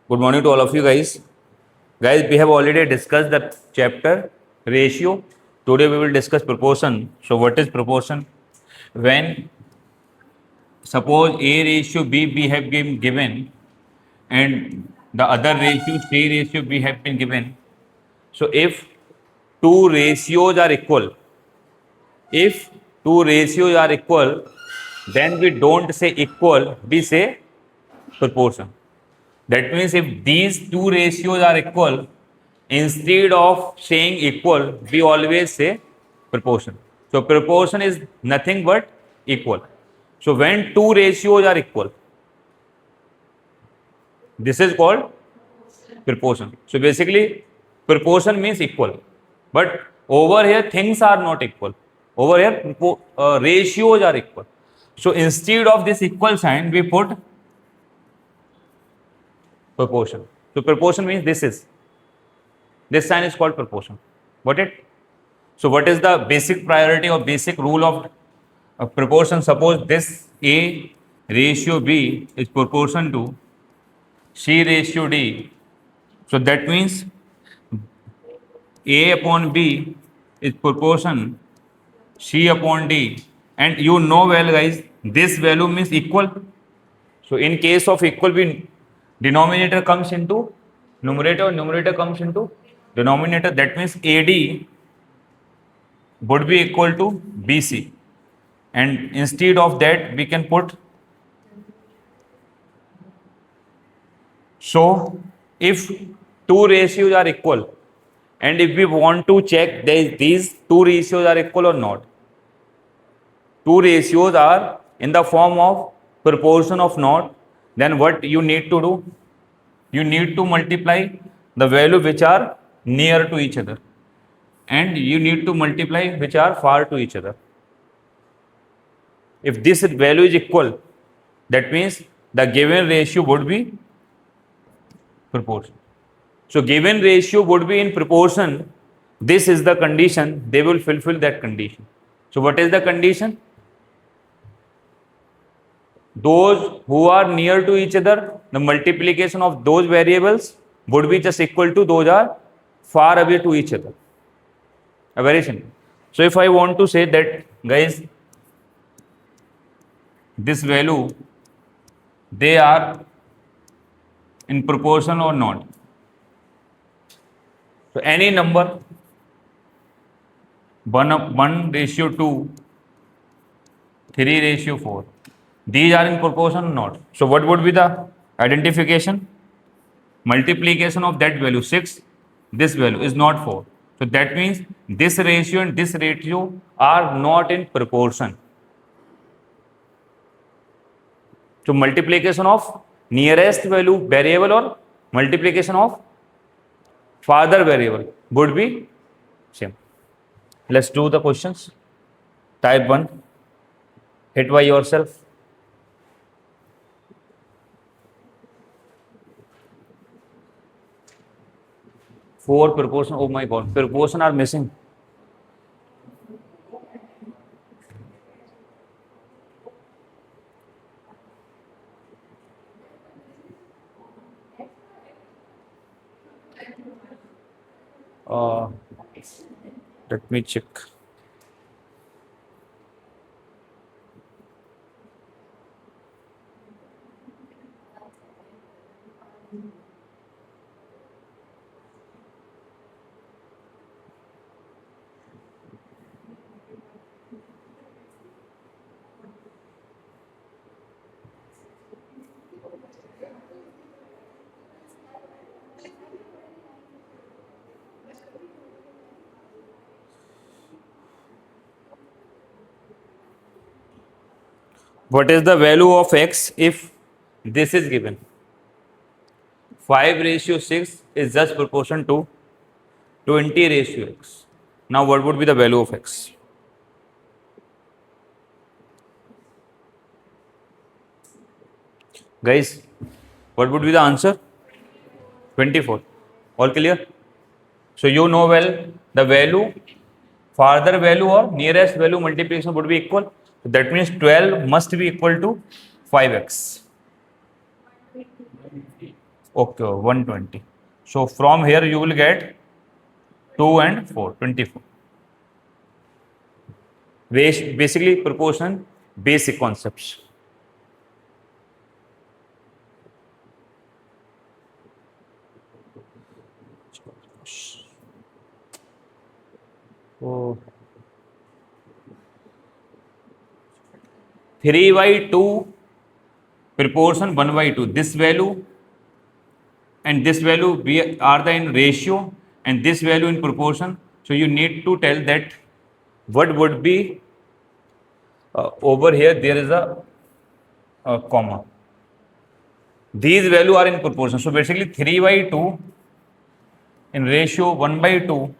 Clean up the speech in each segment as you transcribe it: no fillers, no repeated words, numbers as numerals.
Good morning to all of you guys. Guys, we have already discussed the chapter ratio. Today we will discuss proportion. So what is proportion? When suppose A ratio B have been given and the other ratio C ratio B have been given. So if two ratios are equal, if two ratios are equal, then we don't say equal, we say proportion. That means if these two ratios are equal, instead of saying equal, we always say proportion. So proportion is nothing but equal. So when two ratios are equal, this is called proportion. So basically, proportion means equal. But over here, things are not equal. Over here, ratios are equal. So instead of this equal sign, we put proportion. So proportion means this sign is called proportion. Got it? So what is the basic priority or basic rule of proportion? Suppose this A ratio B is proportion to C ratio D. So that means A upon B is proportion C upon D. And you know well guys, this value means equal. So in case of equal, we denominator comes into numerator, numerator comes into denominator. That means AD would be equal to BC. And instead of that, we can put, so if two ratios are equal, and if we want to check these two ratios are equal or not, two ratios are in the form of proportion of not, then what you need to do? You need to multiply the value which are near to each other, and you need to multiply which are far to each other. If this value is equal, that means the given ratio would be proportion. So given ratio would be in proportion. This is the condition. They will fulfill that condition. So what is the condition? Those who are near to each other, the multiplication of those variables would be just equal to those are far away to each other. A very simple. So if I want to say that guys, this value, they are in proportion or not. So any number 1 ratio 2, 3 ratio 4, these are in proportion or not. So what would be the identification? Multiplication of that value 6, this value is not 4. So that means this ratio and this ratio are not in proportion. So multiplication of nearest value variable or multiplication of farther variable would be same. Let's do the questions. Type 1, hit by yourself. Four proportion, oh my god, proportion are missing. Let me check. What is the value of x if this is given? 5 ratio 6 is just proportion to 20 ratio x. Now what would be the value of x? Guys, what would be the answer? 24. All clear? So you know well the value, farther value or nearest value multiplication would be equal. So that means 12 must be equal to 5x. Okay, 120. So from here you will get 2 and 4, 24. Basically proportion, basic concepts. So 3 by 2 proportion 1 by 2. This value and this value we are the in ratio and this value in proportion. So you need to tell that what would be over here there is a comma. These value are in proportion. So basically 3 by 2 in ratio 1 by 2.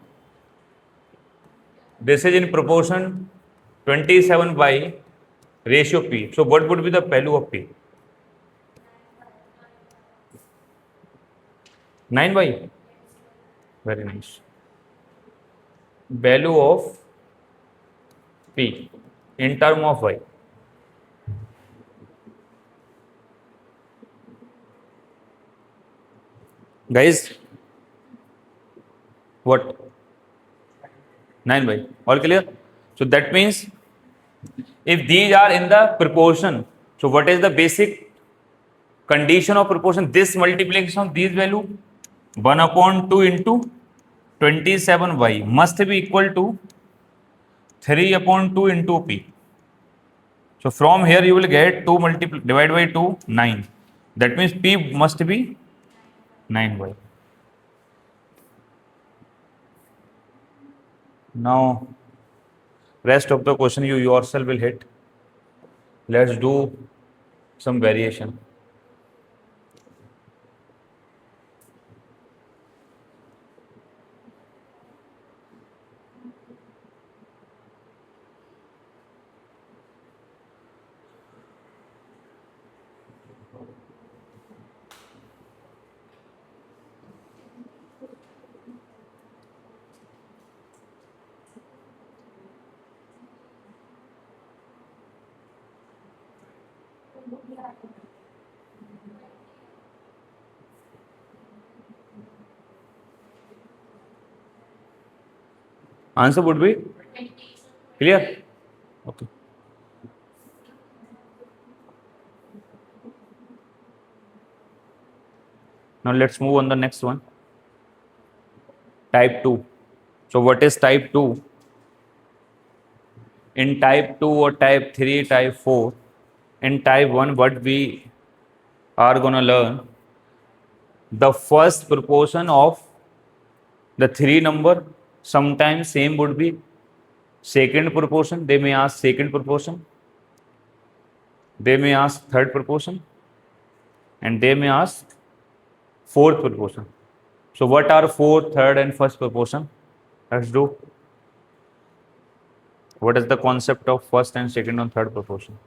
This is in proportion 27 by ratio P. So what would be the value of P? 9 by. Very nice. Value of P in term of Y. Guys, what? 9 by. All clear? So that means if these are in the proportion, so what is the basic condition of proportion? This multiplication of these value 1 upon 2 into 27y must be equal to 3 upon 2 into P. So from here you will get 2 divided by 2, 9. That means P must be 9y. Now rest of the question you yourself will hit. Let's do some variation. Answer would be clear. Okay. Now let's move on the next one. Type 2. So what is type 2? In type 2 or type 3, type 4, in type 1 what we are going to learn, the first proportion of the three number, sometimes same would be second proportion. They may ask second proportion, they may ask third proportion, and they may ask fourth proportion. So what are fourth, third and first proportion? Let's do. What is the concept of first and second and third proportion?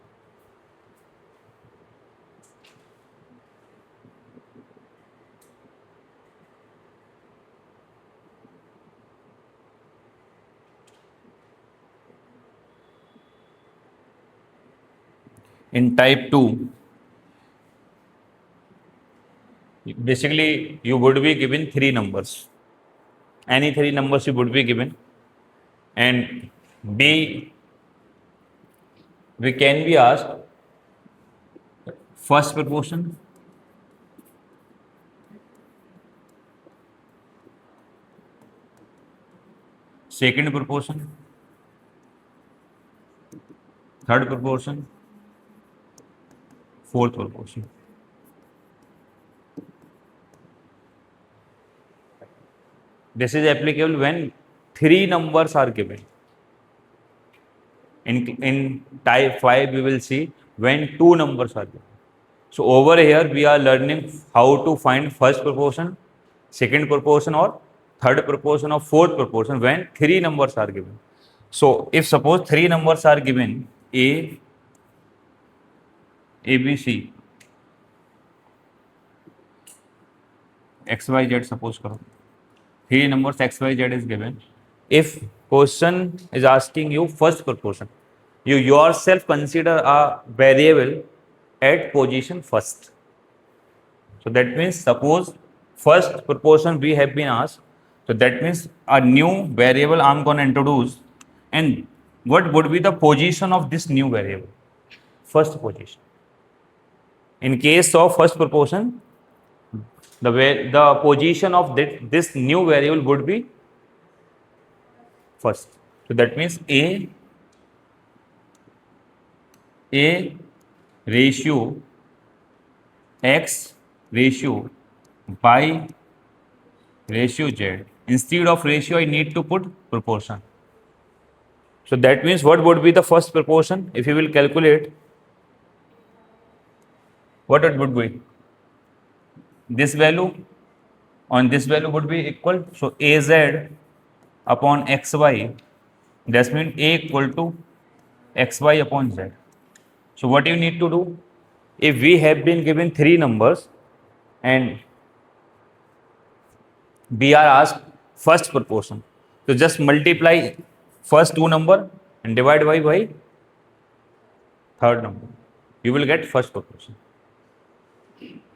In type 2, basically you would be given three numbers. Any three numbers you would be given, and B, we can be asked first proportion, second proportion, third proportion, fourth proportion. This is applicable when three numbers are given. In type 5 we will see when two numbers are given. So over here we are learning how to find first proportion, second proportion or third proportion or fourth proportion when three numbers are given. So if suppose three numbers are given, A, ABC, XYZ suppose करो, three numbers XYZ is given. If question is asking you first proportion, you yourself consider a variable at position first. So that means suppose first proportion we have been asked. So that means a new variable I'm going to introduce, and what would be the position of this new variable? First position. In case of first proportion, the position of this new variable would be first. So that means a ratio x ratio by ratio z. Instead of ratio, I need to put proportion. So that means what would be the first proportion? If you will calculate, what it would be? This value on this value would be equal. So az upon xy, that means a equal to xy upon z. So what you need to do? If we have been given three numbers and we are asked first proportion, so just multiply first two number and divide by third number. You will get first proportion.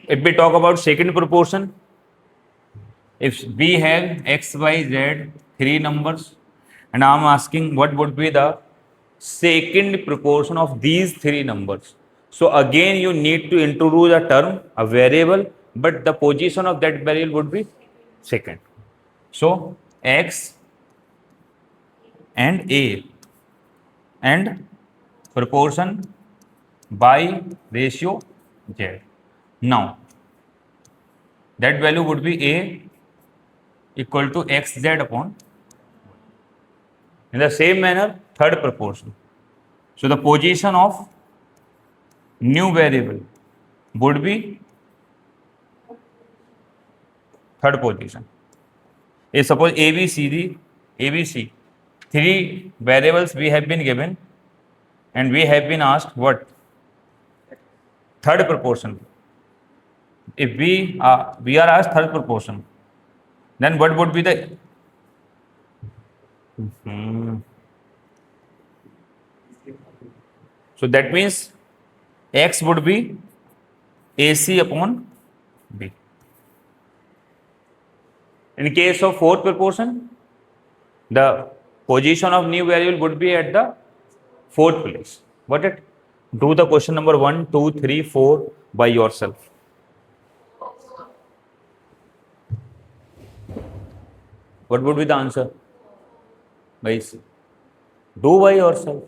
If we talk about second proportion, if we have x, y, z three numbers, and I am asking what would be the second proportion of these three numbers. So again you need to introduce a term, a variable, but the position of that variable would be second. So x and a and proportion by ratio z. Now that value would be a equal to xz upon. In the same manner, third proportion. So the position of new variable would be third position. If suppose ABC, three variables we have been given, and we have been asked what? Third proportion. If we are asked third proportion, then what would be the So that means x would be AC upon B. In case of fourth proportion, the position of new variable would be at the fourth place. What it? Do the question number 1, 2, 3, 4 by yourself. What would be the answer? Guys, do by yourself.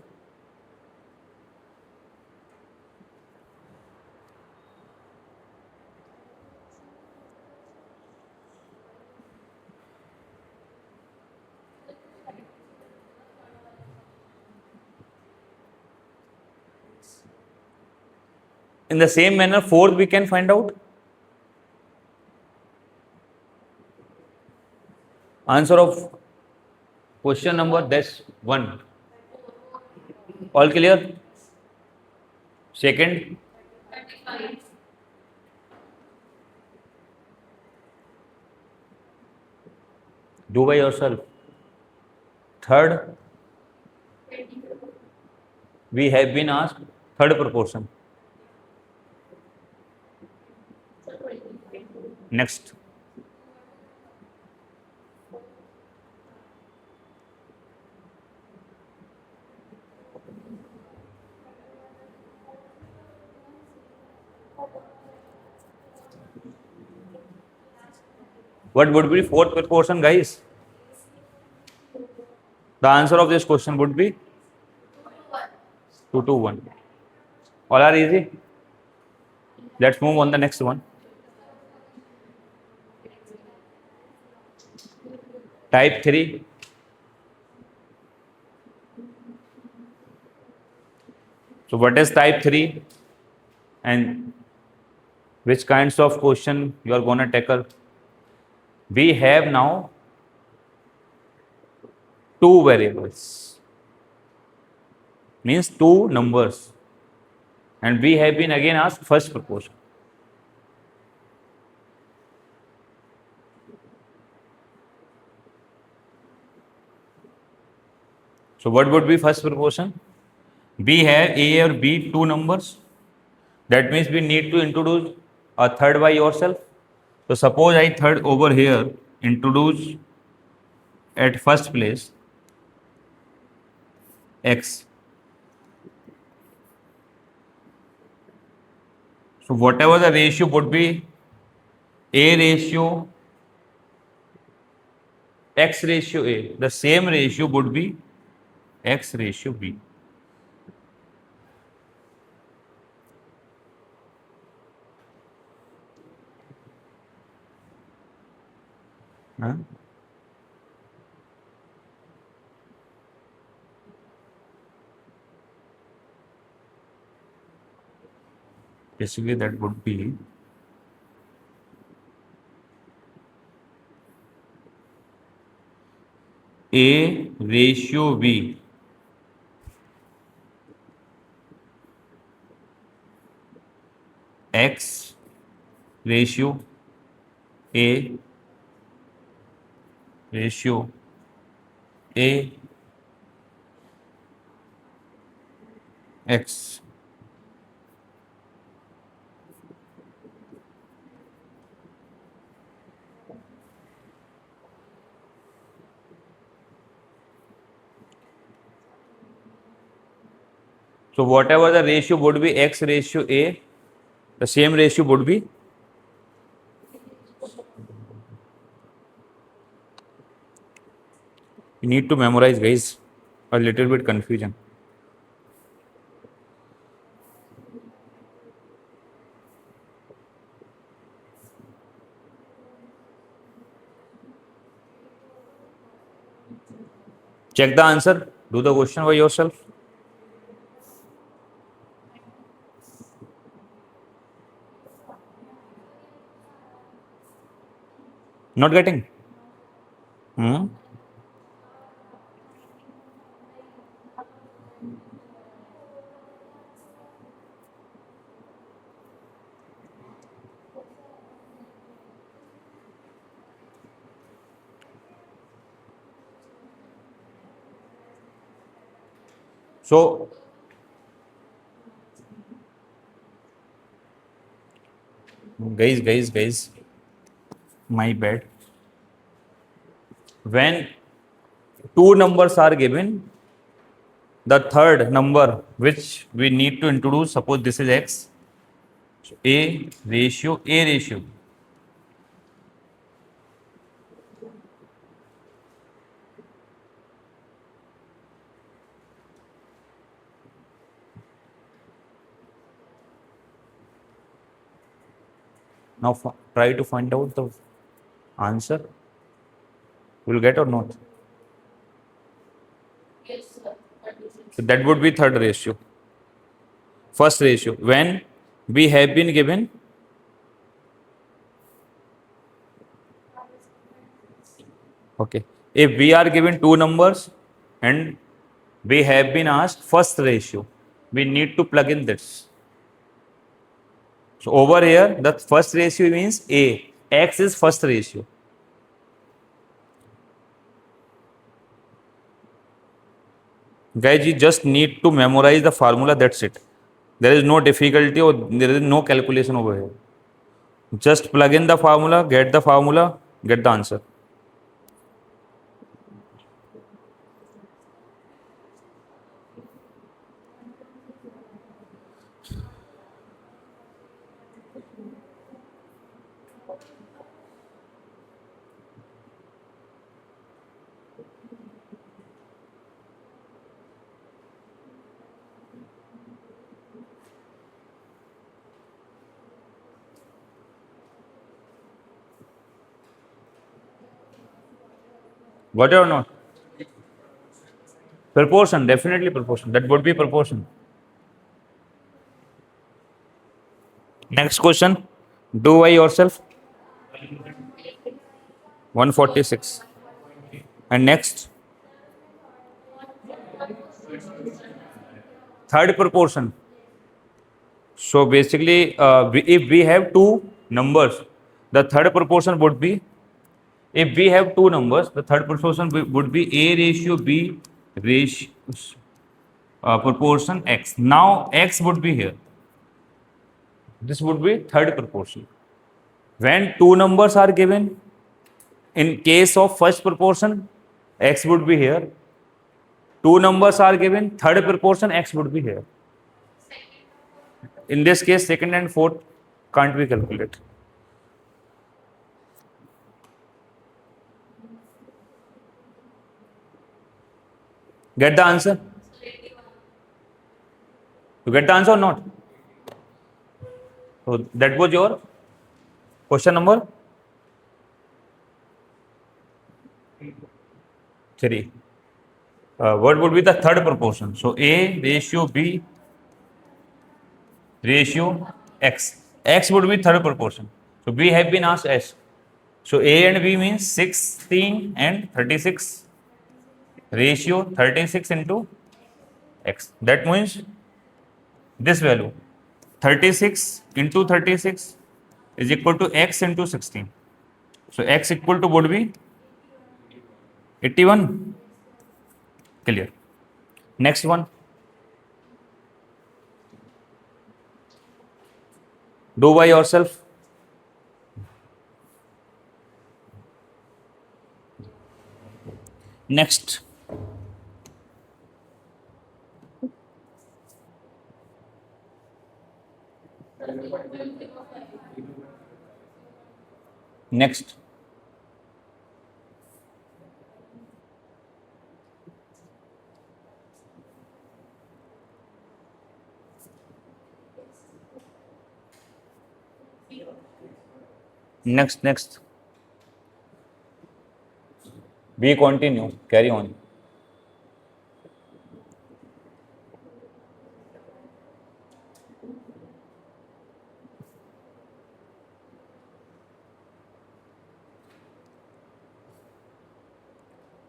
In the same manner, fourth we can find out. Answer of question number that's 1. All clear? Second, do by yourself. Third, we have been asked third proportion. Next. What would be fourth proportion, guys? The answer of this question would be 2 to 1. All are easy. Let's move on the next one. Type 3. So what is type 3 and which kinds of question you are going to tackle? We have now two variables, means two numbers, and we have been again asked first proportion. So what would be first proportion? We have A or B two numbers. That means we need to introduce a third by yourself. So suppose I third over here introduce at first place x. So whatever the ratio would be, a ratio x ratio a, the same ratio would be x ratio b. Huh? Basically that would be a ratio b x ratio a ratio a x. So whatever the ratio would be x ratio a, the same ratio would be you need to memorize, guys. A little bit confusion. Check the answer. Do the question by yourself. Not getting? Hmm? So, guys, my bad. When two numbers are given, the third number which we need to introduce, suppose this is x, so a ratio. Now try to find out the answer. Will get or not? So that would be third ratio. First ratio. When we have been given okay. If we are given two numbers and we have been asked first ratio, we need to plug in this. So over here, the first ratio means A. X is first ratio. Guys, you just need to memorize the formula, that's it. There is no difficulty or there is no calculation over here. Just plug in the formula, get the answer. Got it or not? Proportion, definitely proportion. That would be proportion. Next question. Do by yourself. 146. And next, third proportion. So basically, if we have two numbers, the third proportion would be, if we have two numbers, the third proportion would be A ratio B ratio proportion X. Now X would be here. This would be third proportion. When two numbers are given, in case of first proportion, x would be here. Two numbers are given, third proportion, x would be here. In this case, second and fourth can't be calculated. Get the answer? You get the answer or not? So that was your question number 3. What would be the third proportion? So A ratio B ratio X. X would be third proportion. So B have been asked S. So A and B means 16 and 36 ratio 36 into X. That means this value 36 into 36 is equal to X into 16. So X equal to would be 81. Clear. Next one. Do by yourself. Next. Next. Next. We continue. Carry on.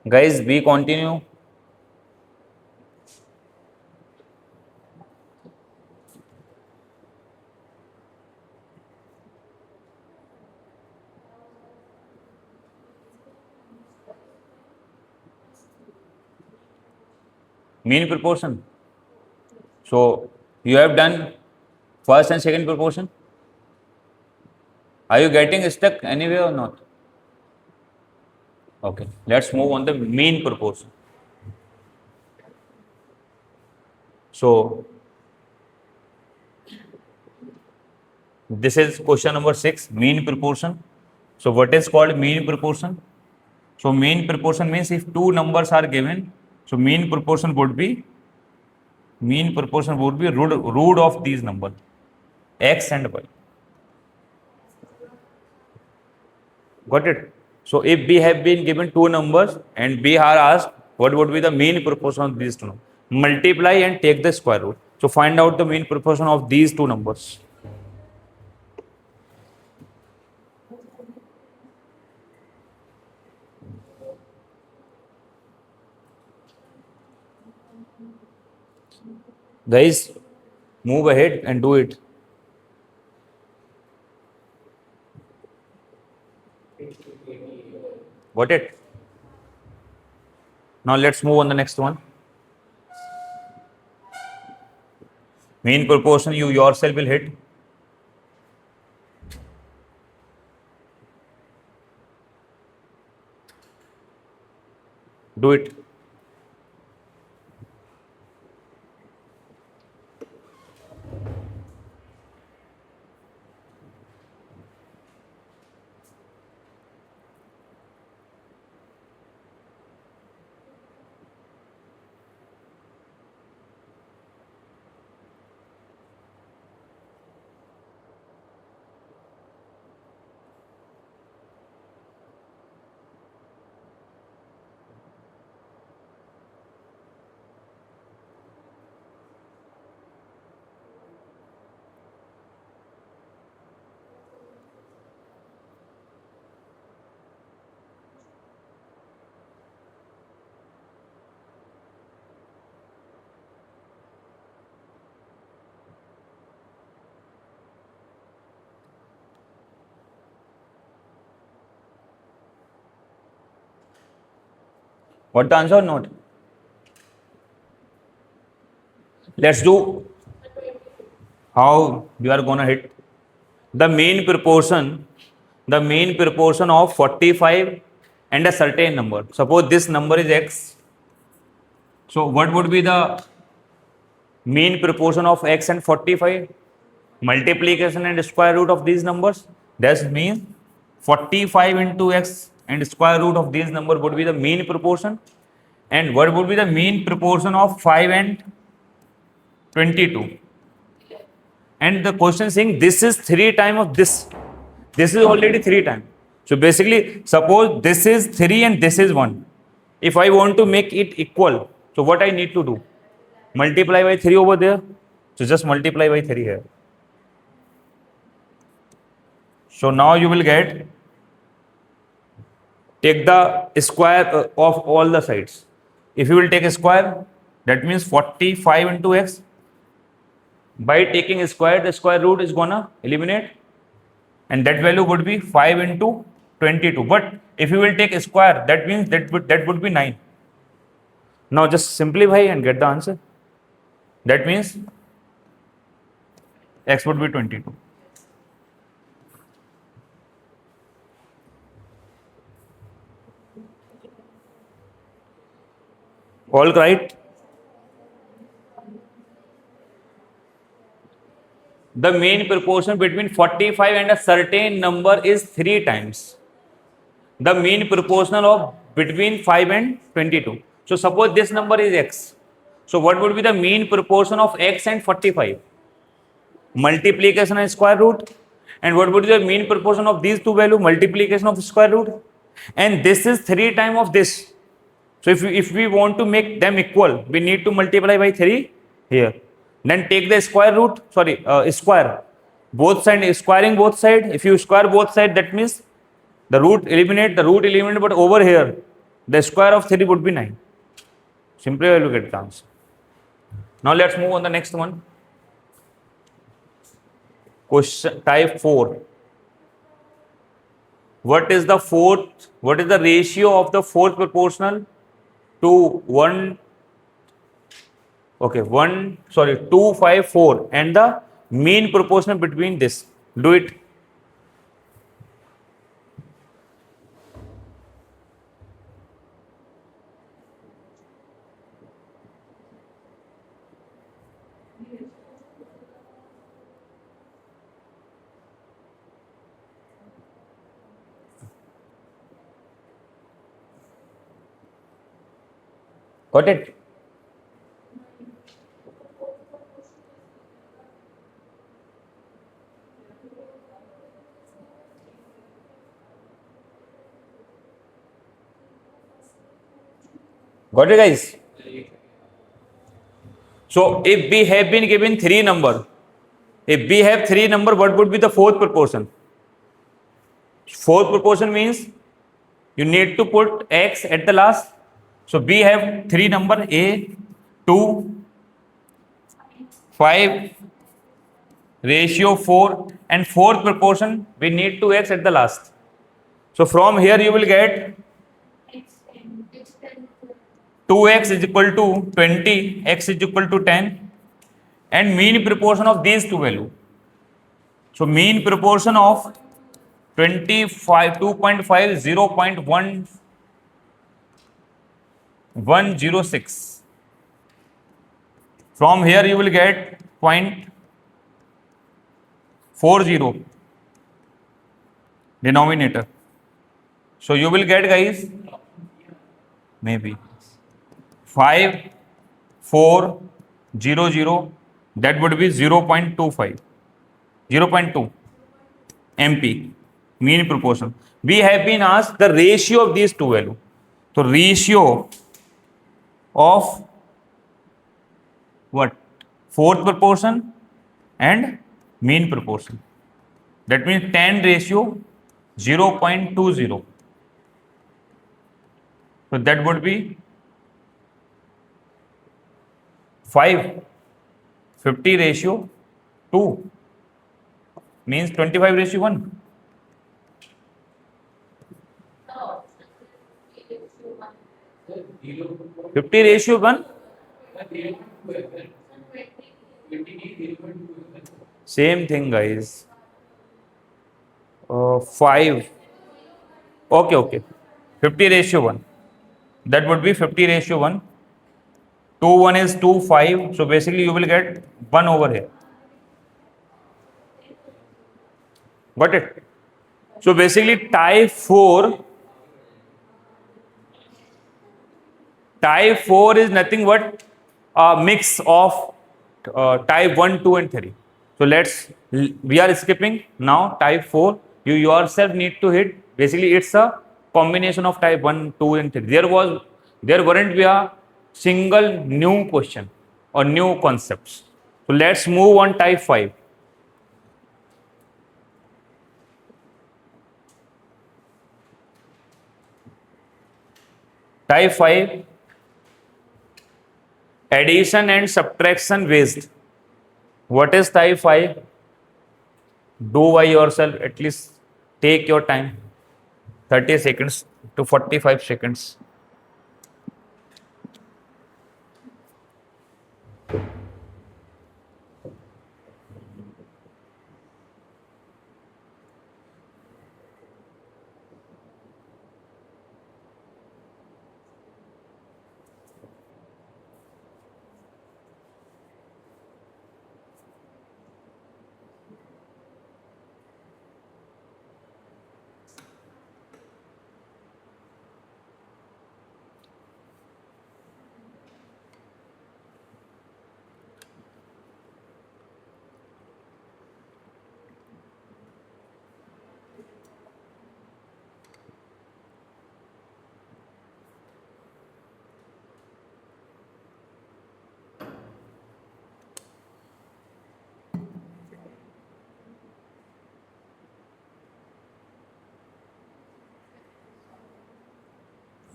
Guys, we continue. Mean proportion. So you have done first and second proportion. Are you getting stuck anywhere or not? Okay, let's move on the mean proportion. So this is question number 6, mean proportion. So what is called mean proportion? So mean proportion means if two numbers are given, so mean proportion would be root of these numbers, x and y. Got it? So if we have been given two numbers and we are asked what would be the mean proportion of these two numbers, multiply and take the square root. So find out the mean proportion of these two numbers. Guys, move ahead and do it. Got it? Now let's move on the next one. Mean proportion you yourself will hit. Do it. What the answer or not? Let's do how you are gonna hit. the mean proportion of 45 and a certain number. Suppose this number is x. So what would be the mean proportion of x and 45? Multiplication and square root of these numbers. That means 45 into x and square root of these number would be the mean proportion. And what would be the mean proportion of 5 and 22? And the question saying this is 3 times of this. This is already 3 times. So basically, suppose this is 3 and this is 1. If I want to make it equal, so what I need to do? Multiply by 3 over there. So just multiply by 3 here. So now you will get, take the square of all the sides. If you will take a square, that means 45 into x. By taking a square, the square root is gonna eliminate, and that value would be 5 into 22. But if you will take a square, that means that would be 9. Now just simplify and get the answer. That means x would be 22. All right. The mean proportion between 45 and a certain number is 3 times the mean proportional of between 5 and 22. So suppose this number is x. So what would be the mean proportion of x and 45? Multiplication and square root. And what would be the mean proportion of these two values? Multiplication of square root. And this is 3 times of this. So if we want to make them equal, we need to multiply by 3 here. Then take the square root, square. Both sides, squaring both sides. If you square both sides, that means the root eliminate, but over here, the square of 3 would be 9. Simply I will get the answer. Now let's move on the next one. Question type 4. What is the ratio of the fourth proportional to 2, 5, 4 and the mean proportion between this? Do it. Got it? Got it, guys? So if we have been given 3 number, what would be the fourth proportion? Fourth proportion means you need to put x at the last. So we have 3 number a, 2, 5, ratio 4, and fourth proportion we need to x at the last. So from here you will get 2x is equal to 20, x is equal to 10, and mean proportion of these two values. So mean proportion of 25, 2.5, 0.106. From here you will get 0.40 denominator. So you will get, guys, maybe 5400, that would be 0.25, 0.2 MP mean proportion. We have been asked the ratio of these two values. So ratio of what? Fourth proportion and mean proportion. That means 10 ratio 0.20. So that would be 50 ratio 2 means 25 ratio 1. No. 50 ratio 1. Same thing, guys. 5. Okay, okay. 50:1. That would be 50:1. 2, 1 is 2, 5. So basically you will get 1 over here. Got it? So basically type 4 is nothing but a mix of type 1, 2 and 3. So we are skipping now type 4. You yourself need to hit, basically it's a combination of type 1, 2 and 3. There weren't be a single new question or new concepts. So let's move on type 5. Type 5, addition and subtraction based. What is type 5? Do by yourself, at least take your time, 30 seconds to 45 seconds.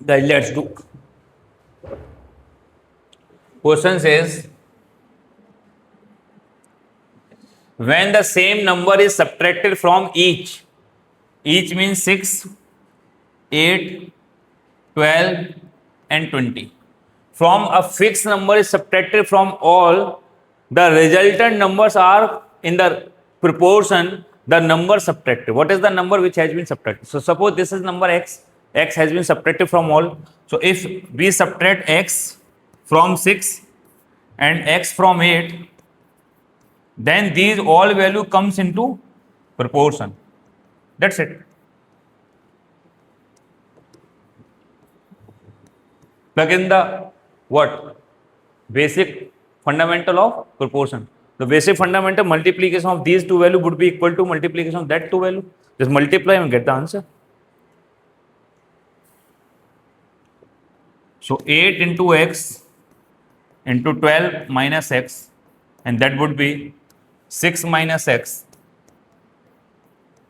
Guys, let's do. Question says, when the same number is subtracted from each means 6, 8, 12 and 20. From a fixed number is subtracted from all, the resultant numbers are in the proportion the number subtracted. What is the number which has been subtracted? So suppose this is number x has been subtracted from all. So if we subtract x from 6 and x from 8, then these all value comes into proportion. That's it. Plug in the what? Basic fundamental of proportion. The basic fundamental multiplication of these two value would be equal to multiplication of that two value. Just multiply and get the answer. So 8 into x into 12 minus x, and that would be 6 minus x,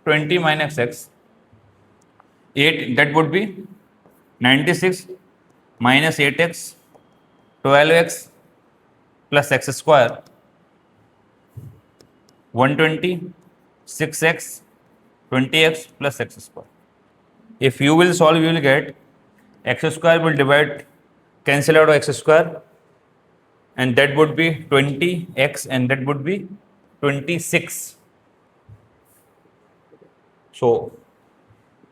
20 minus x, 8, that would be 96 minus 8x, 12x plus x square, 120, 6x, 20x plus x square. If you will solve, you will get x square will divide, cancel out x square, and that would be 20x, and that would be 26. So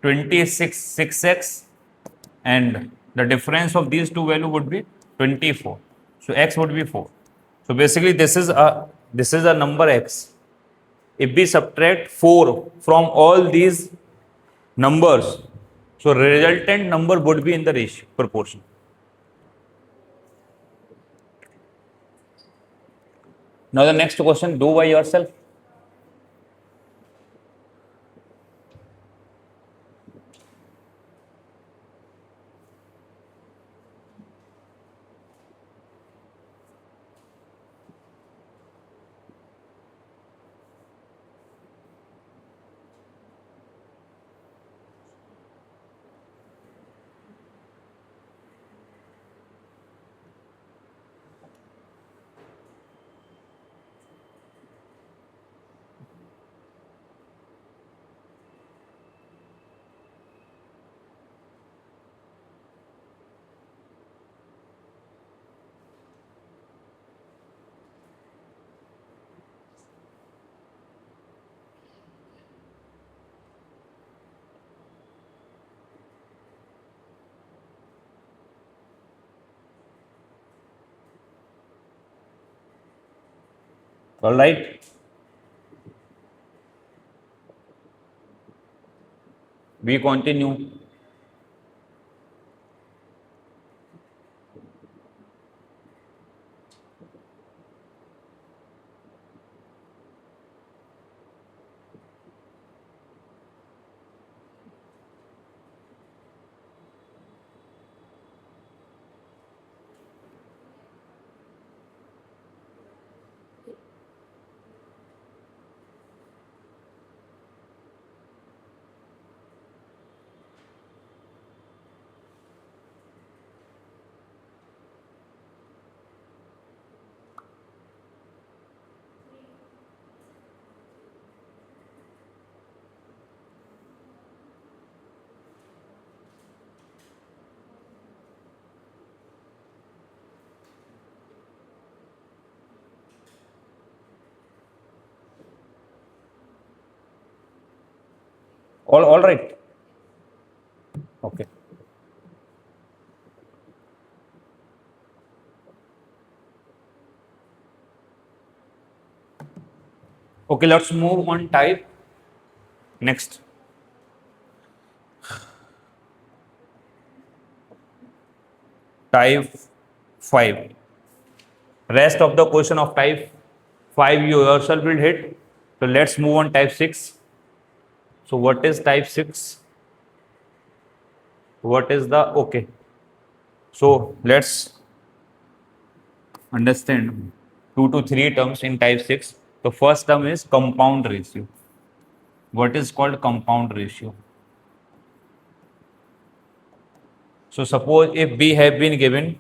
26, 6x, and the difference of these two value would be 24. So x would be 4. So basically this is a number x. If we subtract 4 from all these numbers, so resultant number would be in the ratio proportion. Now the next question, do by yourself. All right. We continue. All right. Okay. Okay, let's move on type. Next. Type 5. Rest of the question of type 5 you yourself will hit. So let's move on type 6. So what is type 6? What is the okay? So let's understand 2 to 3 terms in type 6. The first term is compound ratio. What is called compound ratio? So suppose if we have been given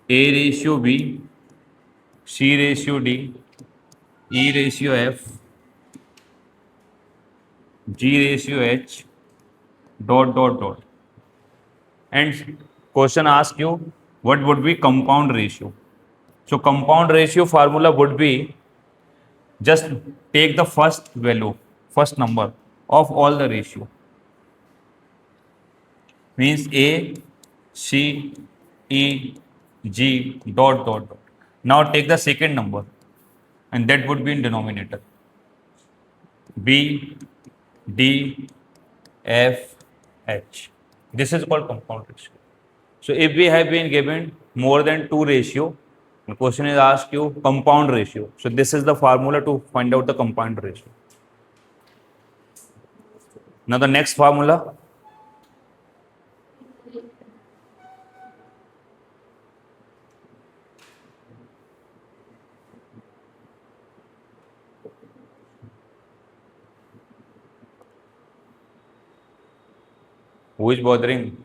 A ratio B, C ratio D, E ratio F, G ratio H, dot dot dot. And question asks you what would be compound ratio. So compound ratio formula would be just take the first value, first number of all the ratio. Means A, C, E, G, dot dot dot. Now take the second number and that would be in denominator. B, D, F, H. This is called compound ratio. So if we have been given more than 2 ratio, the question is asked you compound ratio. So this is the formula to find out the compound ratio. Now the next formula, who is bothering?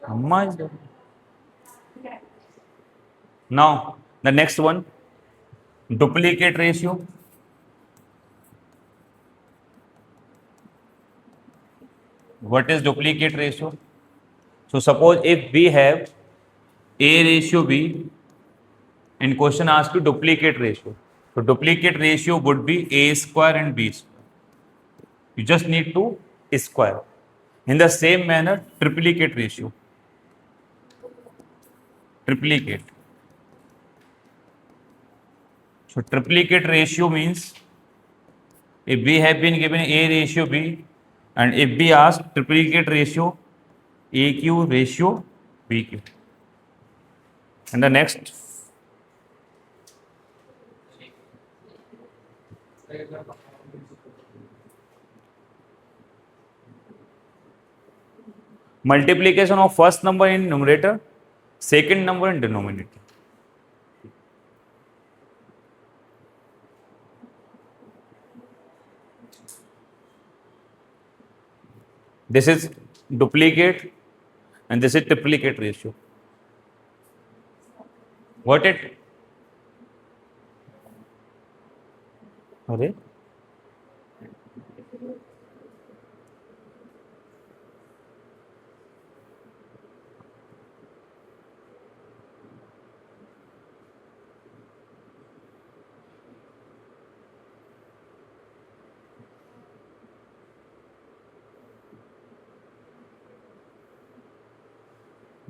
Amma is bothering. Now the next one, duplicate ratio. What is duplicate ratio? So suppose if we have A ratio B and question asks you duplicate ratio. So duplicate ratio would be A square and B square. You just need to square. In the same manner, triplicate ratio. Triplicate. So triplicate ratio means if we have been given A ratio B and if we ask triplicate ratio AQ ratio BQ. And the next multiplication of first number in numerator, second number in denominator. This is duplicate and this is triplicate ratio. What it? अरे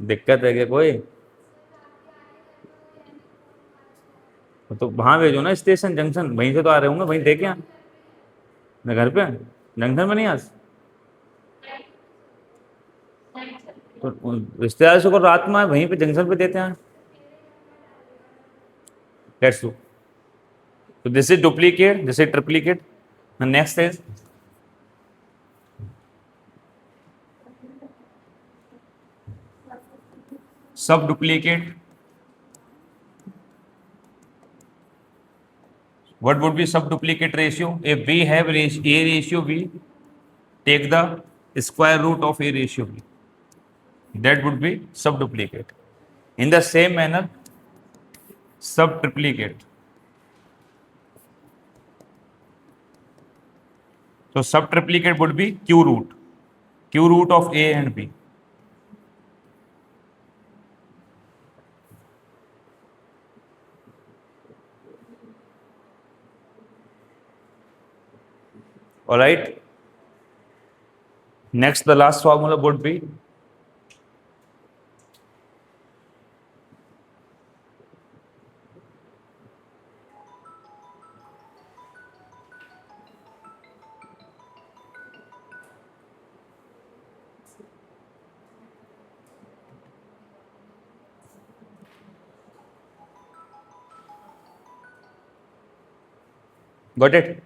दिक्कत है क्या कोई? तो वहां भेजो ना, station junction, वहीं से तो आ रहे होंगे, वहीं देखे मैं घर पे जंक्शन में नहीं आज। तो रिश्तेदार से को रात में वहीं पे जंक्शन पे देते हैं। Let's do. तो this is duplicate, this is triplicate. Next is sub duplicate. What would be sub-duplicate ratio? If we have A ratio B, take the square root of A ratio B. That would be sub-duplicate. In the same manner, sub-triplicate. So sub-triplicate would be Q root of A and B. All right. Next, the last formula would be got it.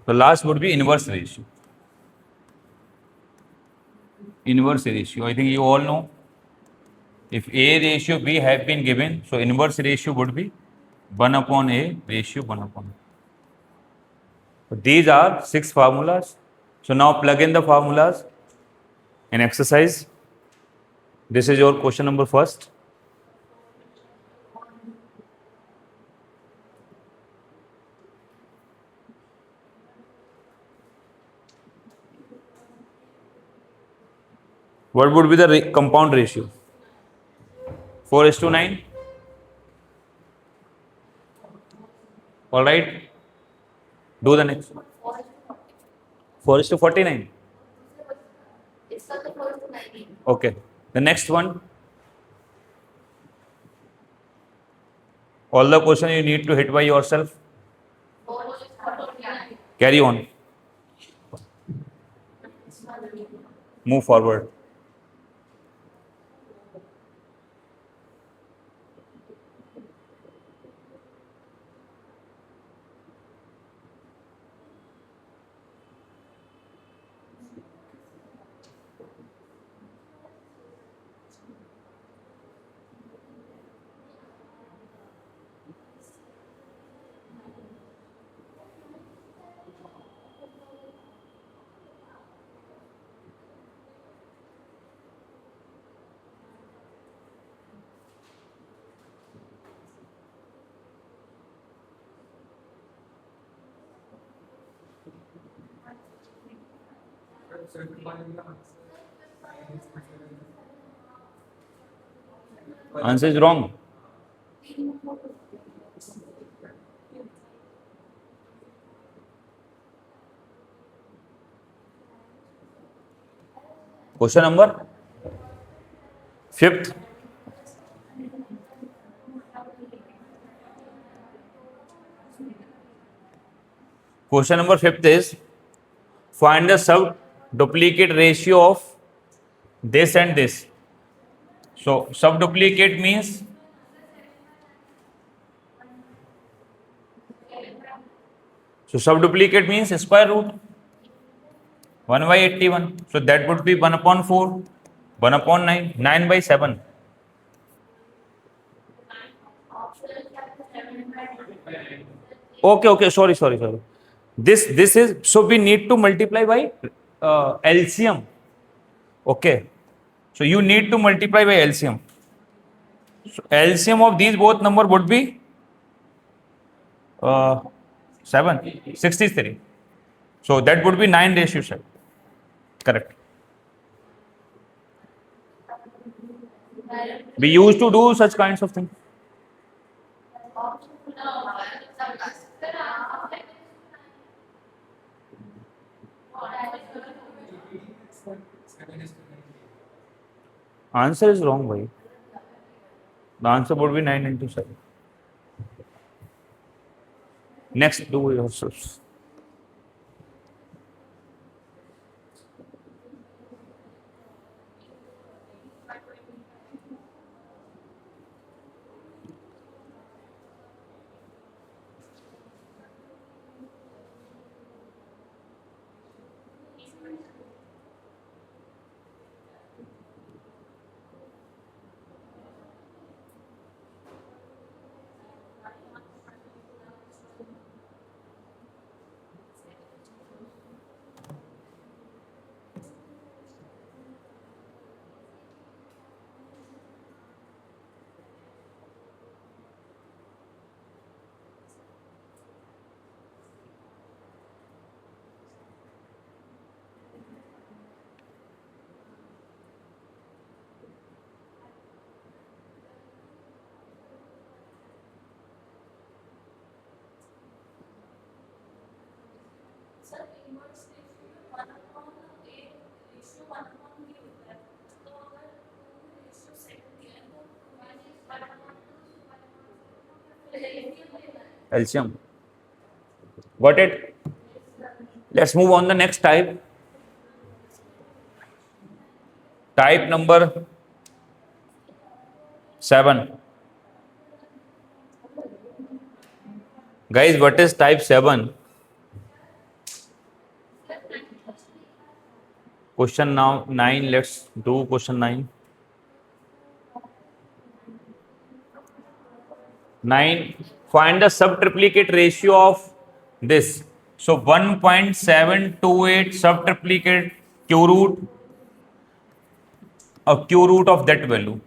The last would be inverse ratio. Inverse ratio. I think you all know. If A ratio B have been given, so inverse ratio would be 1 upon A ratio 1 upon B. So these are 6 formulas. So now plug in the formulas in exercise. This is your question number first. What would be the compound ratio? 4:9. All right. Do the next. 4:49. Okay. The next one. All the question you need to hit by yourself. Carry on. Move forward. Answer is wrong. Question number 5th. Question number 5th is find the sub duplicate ratio of this and this. So sub duplicate means square root 1 by 81. So that would be 1 upon 4, 1 upon 9, 9 by 7. Okay, sorry. This is, so we need to multiply by LCM. Okay, so you need to multiply by LCM. So LCM of these both number would be 63. So that would be 9:7. Correct. We used to do such kinds of things. Answer is wrong, bhai. The answer would be 9 into 7. Next, do yourself. LCM. Got it? Let's move on the next type. Type number 7. Guys, what is type 7? Question now 9. Let's do question 9. 9. Find the subtriplicate ratio of this. So 1.728 subtriplicate q root, a q root of that value.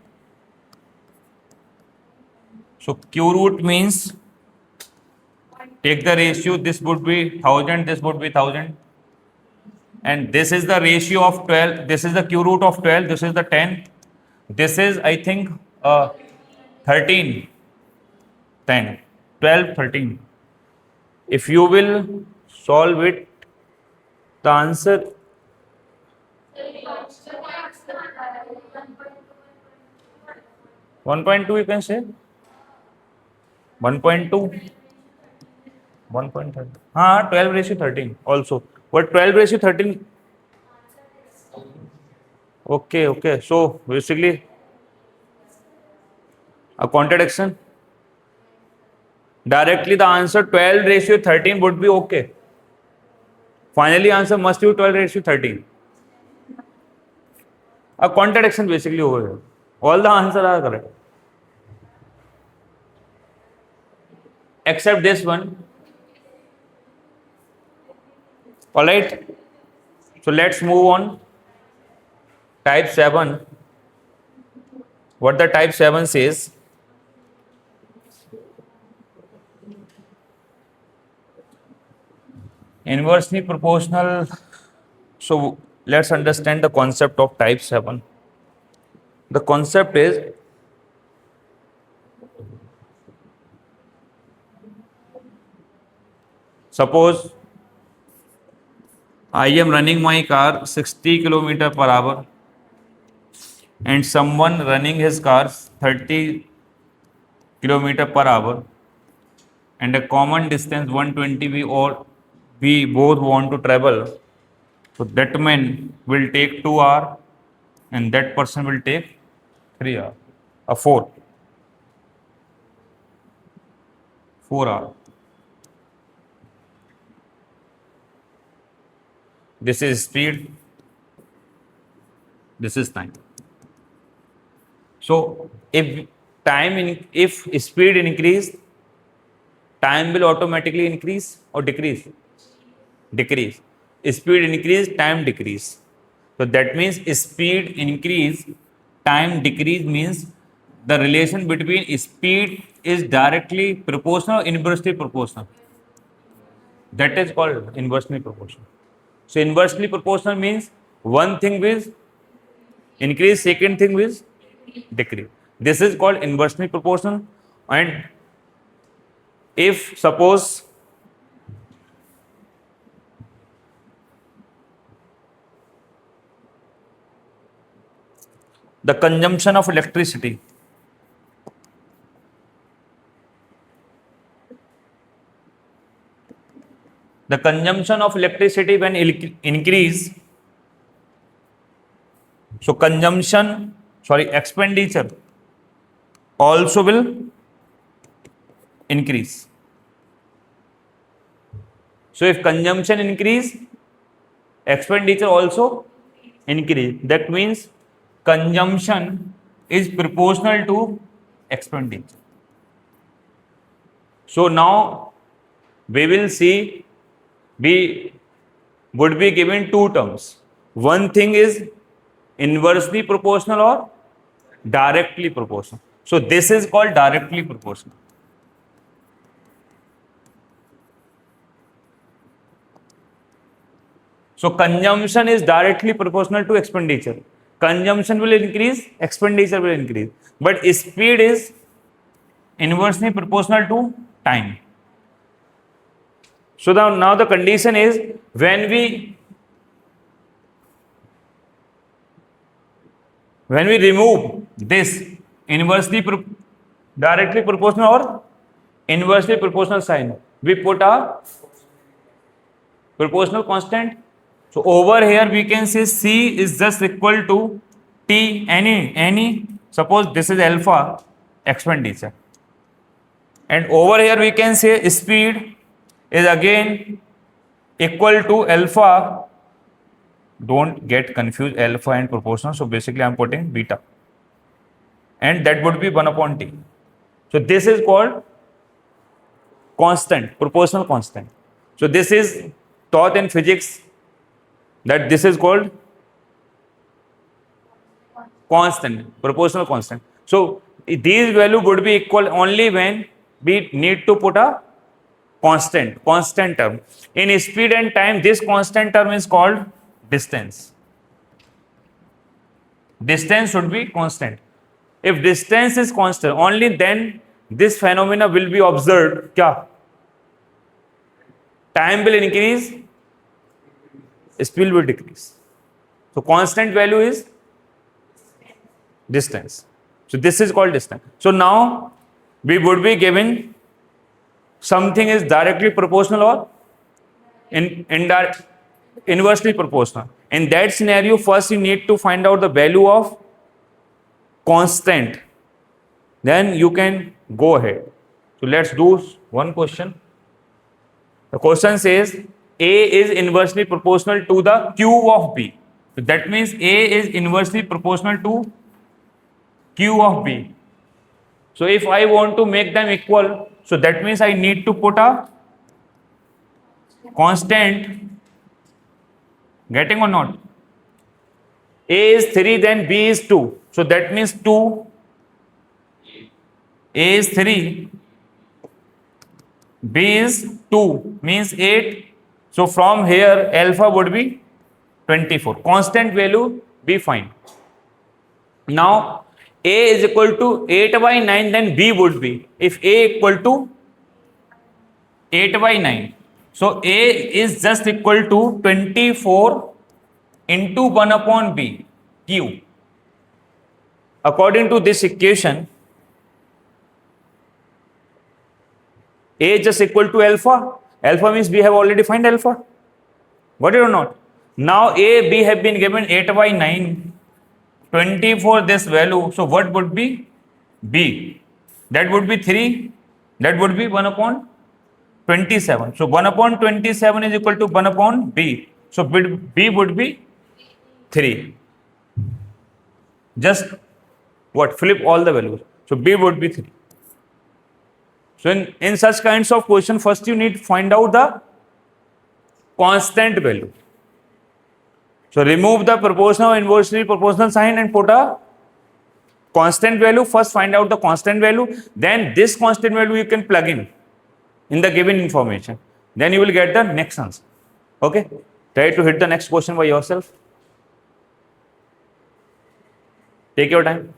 So q root means take the ratio, this would be 1000, this would be 1000. And this is the ratio of 12, this is the q root of 12, this is the 10. This is, I think, 13, 10, 12, 13. If you will solve it, the answer 1.2 you can say. 1.2, 1.13. 12 ratio 13 also. But 12 ratio 13. Okay. So basically a contradiction. Directly the answer 12 ratio 13 would be okay. Finally answer must be 12 ratio 13. A contradiction basically over here. All the answers are correct. Except this one. Alright. So let's move on. Type 7. What the type 7 says. Inversely proportional. So let's understand the concept of type 7. The concept is suppose I am running my car 60 kilometer per hour and someone running his car 30 kilometer per hour and a common distance 120 we both want to travel. So that man will take 2 hours and that person will take 3 hours. 4 hours. This is speed. This is time. So if speed increase, time will automatically increase or decrease? Decrease. Speed increase, time decrease. So that means speed increase, time decrease means the relation between speed is directly proportional or inversely proportional. That is called inversely proportional. So inversely proportional means one thing will increase, second thing will decrease. This is called inversely proportional. And if suppose the consumption of electricity the consumption of electricity when increase, so expenditure also will increase. So if consumption increase, expenditure also increase. That means consumption is proportional to expenditure. So now we will see, we would be given two terms. One thing is inversely proportional or directly proportional. So this is called directly proportional. So consumption is directly proportional to expenditure. Consumption will increase, expenditure will increase. But speed is inversely proportional to time. So now the condition is when we remove this directly proportional or inversely proportional sign, we put a proportional constant. So over here we can say C is just equal to T, any, suppose this is alpha expenditure. And over here we can say speed is again equal to alpha. Don't get confused alpha and proportional. So basically I am putting beta. And that would be 1 upon T. So this is called constant, proportional constant. So this is taught in physics, that this is called constant, proportional constant. So these value would be equal only when we need to put a constant term. In speed and time, this constant term is called distance. Distance should be constant. If distance is constant, only then this phenomena will be observed. Kya? Time will increase, speed will decrease. So constant value is distance. So this is called distance. So now we would be given something is directly proportional or inversely proportional. In that scenario, first you need to find out the value of constant. Then you can go ahead. So let's do one question. The question says A is inversely proportional to the Q of B. So that means A is inversely proportional to Q of B. So if I want to make them equal, so that means I need to put a constant. Getting or not? A is 3, then B is 2. So that means 2. A is 3. B is 2. Means 8. So from here alpha would be 24. Constant value we find. Now A is equal to 8 by 9, then B would be. If A equal to 8 by 9. So A is just equal to 24 into 1 upon B, Q. According to this equation, A is just equal to alpha. Alpha means we have already find alpha. Got it or not? Now A, B have been given 8 by 9, 24 this value. So what would be B? That would be 3. That would be 1 upon 27. So 1 upon 27 is equal to 1 upon B. So B would be 3. Just what? Flip all the values. So B would be 3. So in such kinds of question, first you need to find out the constant value. So remove the proportional or inversely proportional sign and put a constant value. First find out the constant value. Then this constant value you can plug in the given information. Then you will get the next answer. Okay? Try to hit the next question by yourself. Take your time.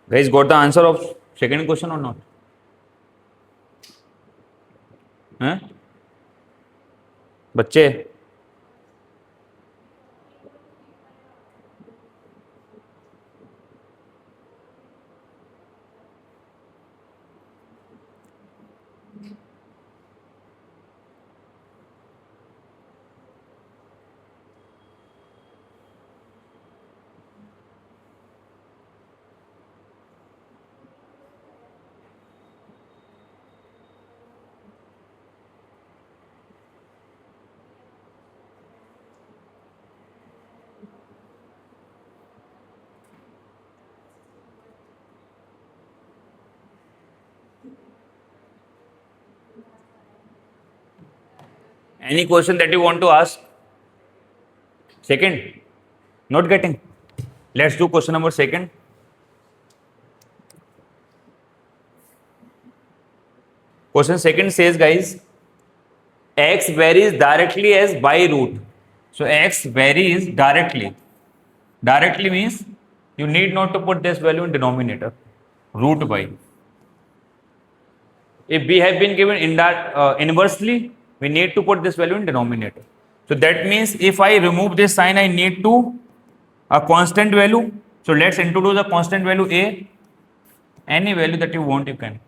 Guys, got the answer of second question or not? हैं बच्चे? Any question that you want to ask? Second? Not getting? Let's do question number second. Question second says, guys, x varies directly as by root. So x varies directly. Directly means you need not to put this value in denominator. Root by. If we have been given inversely, we need to put this value in denominator. So that means if I remove this sign, I need to a constant value. So let's introduce a constant value a. Any value that you want, you can.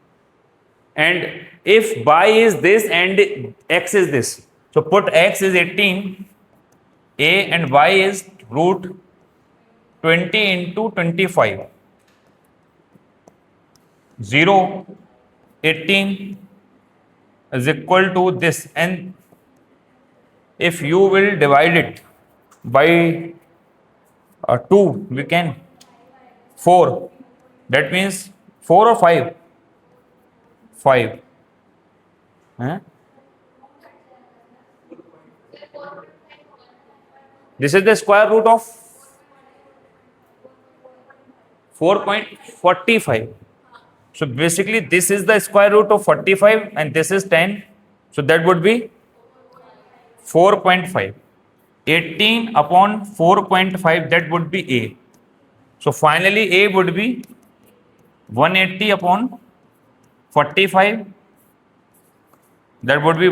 And if y is this and x is this, so put x is 18, a and y is root 20 into 25. 0, 18 is equal to this, and if you will divide it by 2, we can 4. That means 4 or 5? 5. Huh? This is the square root of 4.45. So basically this is the square root of 45 and this is 10. So that would be 4.5. 18 upon 4.5, that would be a. So finally a would be 180 upon 45. That would be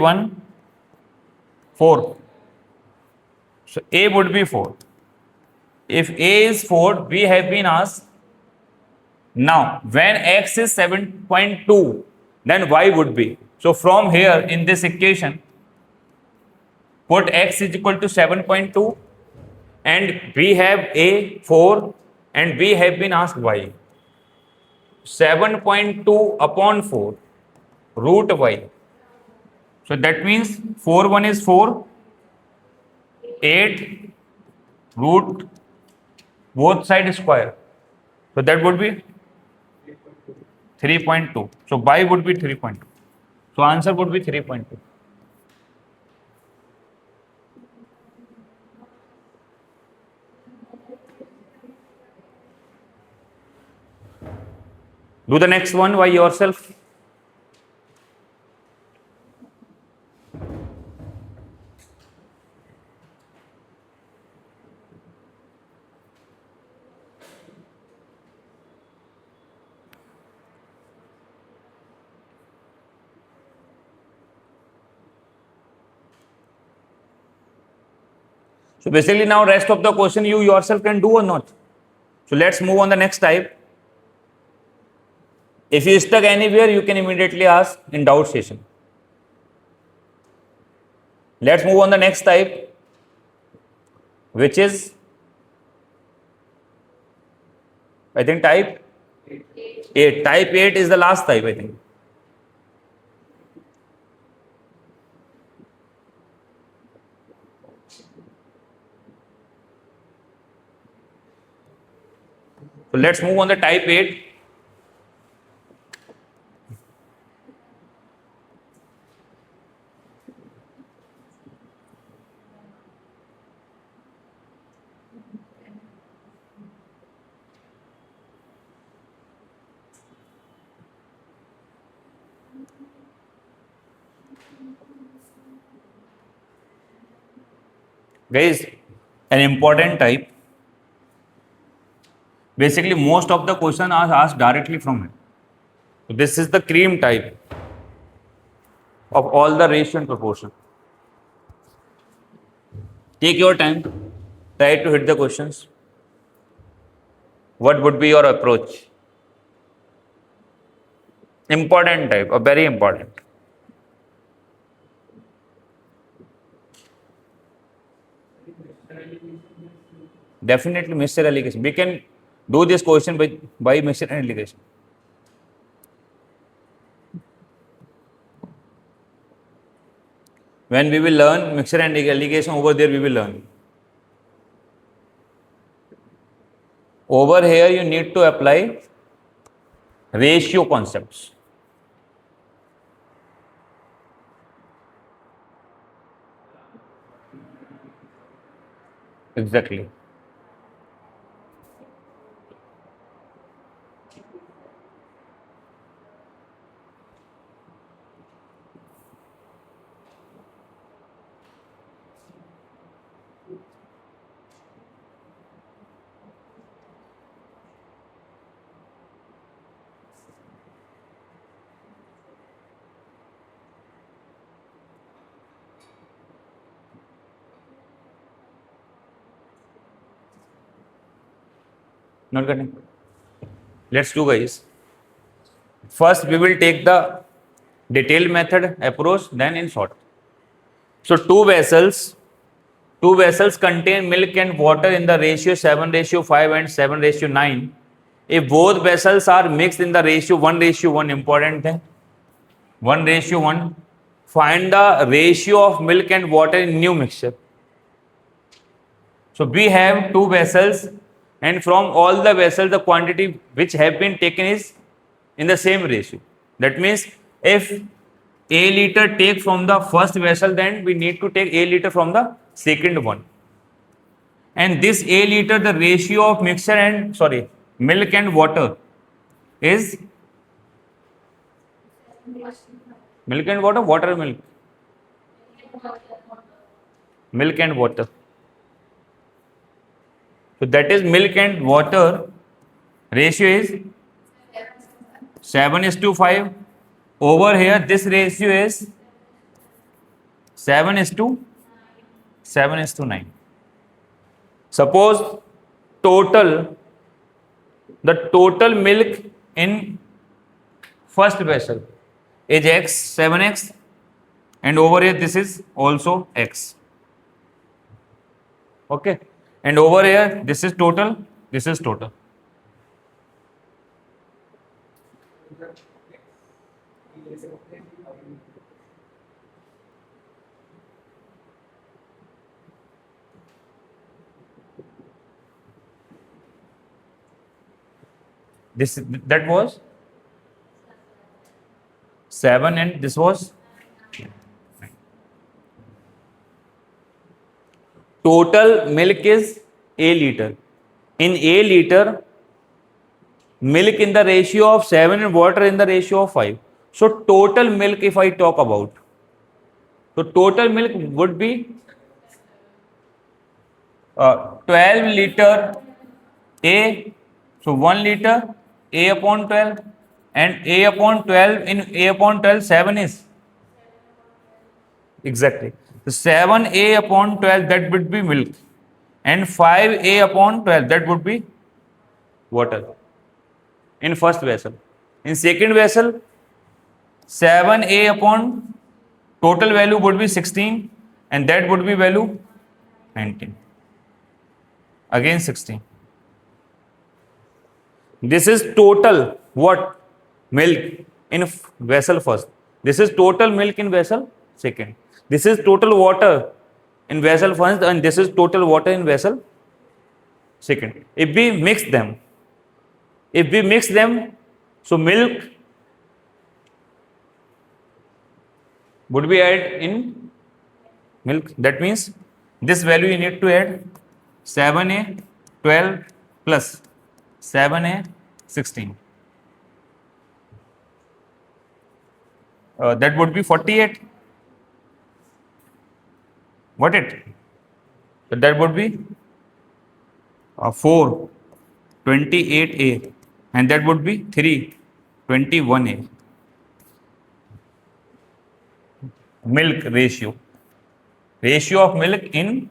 4. So a would be 4. If a is 4, we have been asked, now when x is 7.2, then y would be. So from here in this equation, put x is equal to 7.2 and we have a 4 and we have been asked y. 7.2 upon 4 root y. So that means 4 1 is 4, 8 root both side square. So that would be 3.2. So y would be 3.2. So answer would be 3.2. Do the next one by yourself. So basically now rest of the question you yourself can do or not. So let's move on the next type. If you stuck anywhere, you can immediately ask in doubt session. Let's move on the next type, which is, I think, type 8. Type 8 is the last type, I think. So let's move on the type 8. Guys, an important type. Basically, most of the question are asked directly from it. So this is the cream type of all the ratio and proportion. Take your time, try to hit the questions. What would be your approach? Important type, or very important. Definitely mixture allegation. We can do this question by mixture and allegation. When we will learn mixture and allegation, over there we will learn. Over here you need to apply ratio concepts. Exactly. Not getting. Let's do, guys. First, we will take the detailed method approach, then in short. So two vessels contain milk and water in the ratio 7:5 and 7:9. If both vessels are mixed in the ratio 1:1, important thing, 1:1, find the ratio of milk and water in new mixture. So we have two vessels, and from all the vessels, the quantity which have been taken is in the same ratio. That means if a liter take from the first vessel, then we need to take a liter from the second one. And this a liter, the ratio of mixture and milk and water is milk and water, water and milk, milk and water. So that is milk and water ratio is 7:5. Over here, this ratio is 7:9. Suppose total, the total milk in first vessel is x, 7x, and over here this is also x. Okay, and over here this is total, this is total. This that was 7 and this was total milk is a liter. In a liter, milk in the ratio of 7 and water in the ratio of 5. So total milk, if I talk about, so total milk would be 12 liter A. So 1 liter A upon 12, and A upon 12, in A upon 12, 7 is exactly. So 7A upon 12, that would be milk, and 5A upon 12, that would be water in first vessel. In second vessel, 7A upon total value would be 16, and that would be value 19. Again 16. This is total what? Milk in vessel first. This is total milk in vessel second. This is total water in vessel first, and this is total water in vessel second. If we mix them, so milk would be added in milk. That means this value you need to add 7A 12 plus 7A 16. That would be 48. What it? So that would be 4 28A, and that would be 3, 21A. Milk ratio. Ratio of milk in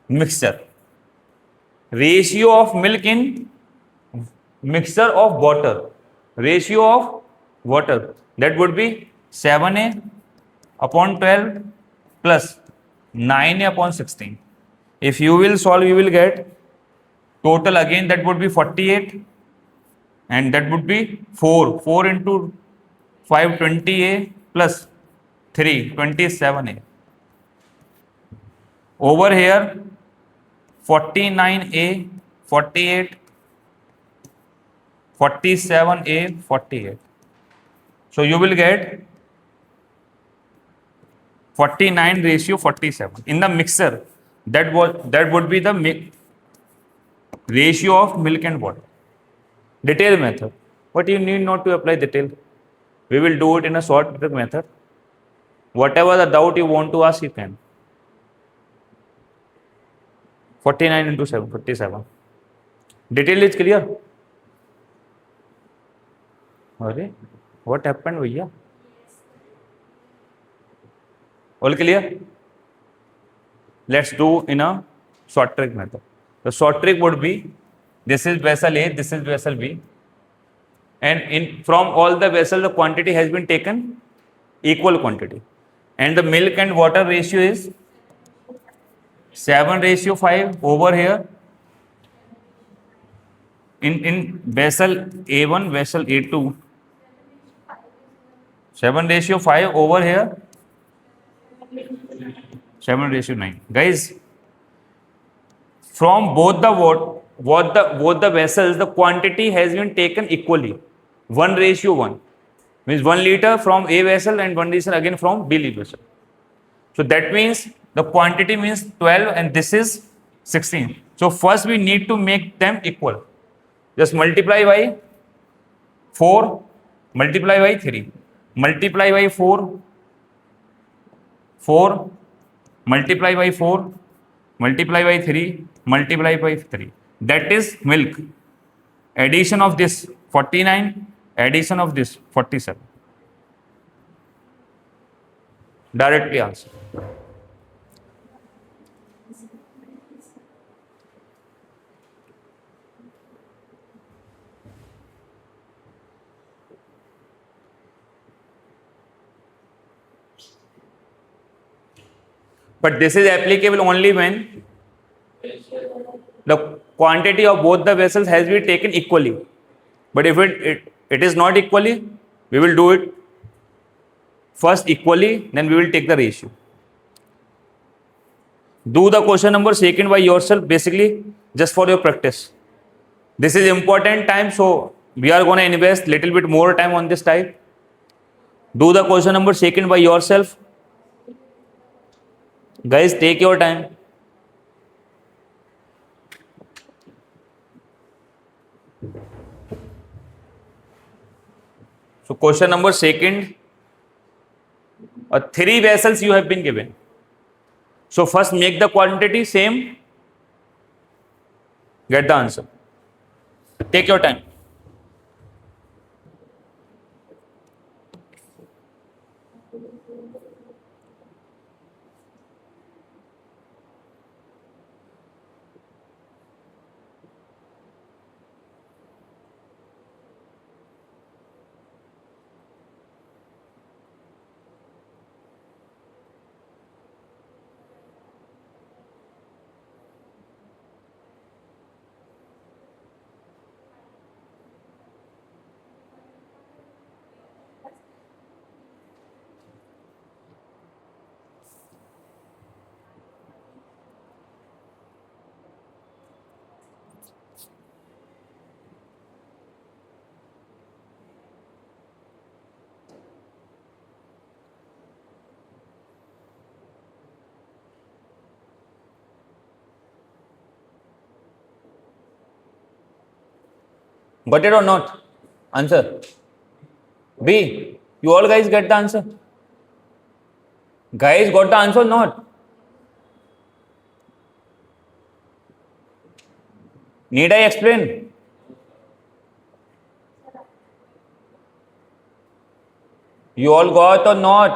mixture. Ratio of milk in mixture of water. Ratio of water. That would be 7A upon 12 plus 9A upon 16. If you will solve, you will get total again, that would be 48, and that would be 4 into 5, 20A plus 3, 27A. Over here 49A, 48, 47A, 48. So you will get 49 ratio 47 in the mixer. That would be the ratio of milk and water. Detail method, but you need not to apply detail. We will do it in a short method. Whatever the doubt you want to ask, you can. 49 into 7, 57. Detail is clear. Arey, what happened, bhaiya? All clear? Let's do in a short trick method. The short trick would be, this is vessel A, this is vessel B, and from all the vessels the quantity has been taken equal quantity, and the milk and water ratio is 7:5 over here. In vessel A1, vessel A2, 7:5 over here, 7:9. Guys, from both the vessels, the quantity has been taken equally, 1:1. Means 1 liter from A vessel and 1 liter again from B vessel. So that means the quantity means 12 and this is 16. So first we need to make them equal. Just multiply by 4, multiply by 3, multiply by 4, 4, multiply by 4, multiply by 3, multiply by 3. That is milk. Addition of this 49, addition of this 47. Directly answer. But this is applicable only when the quantity of both the vessels has been taken equally. But if it is not equally, we will do it first equally, then we will take the ratio. Do the question number second by yourself, basically just for your practice. This is important time, so we are going to invest little bit more time on this type. Do the question number second by yourself. Guys, take your time. So question number second, 3 vessels you have been given. So first make the quantity same, get the answer. Take your time. Got it or not? Answer. B. You all guys get the answer? Guys got the answer or not? Need I explain? You all got or not?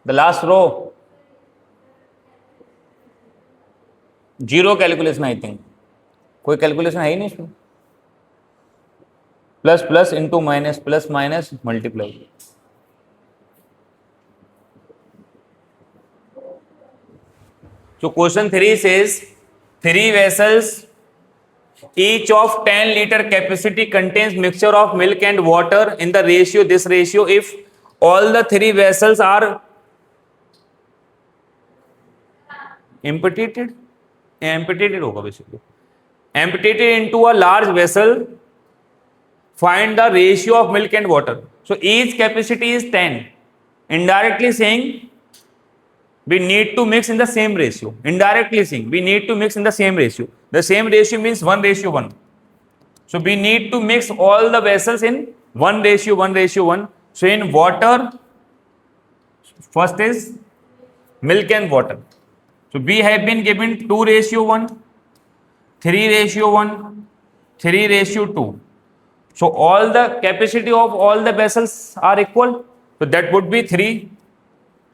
The last row. Zero calculation I think, कोई calculation है ही नहीं इसमें. Plus plus into minus, plus minus multiply. So question 3 says 3 vessels each of 10 liter capacity contains mixture of milk and water in the ratio, this ratio, if all the 3 vessels are emptied होगा basically, emptied into a large vessel, find the ratio of milk and water. So each capacity is 10, indirectly saying we need to mix in the same ratio. Indirectly saying we need to mix in the same ratio. The same ratio means 1:1. So we need to mix all the vessels in 1:1:1. So in water, first is milk and water. So we have been given 2:1, 3:1, 3:2. So all the capacity of all the vessels are equal. So that would be 3,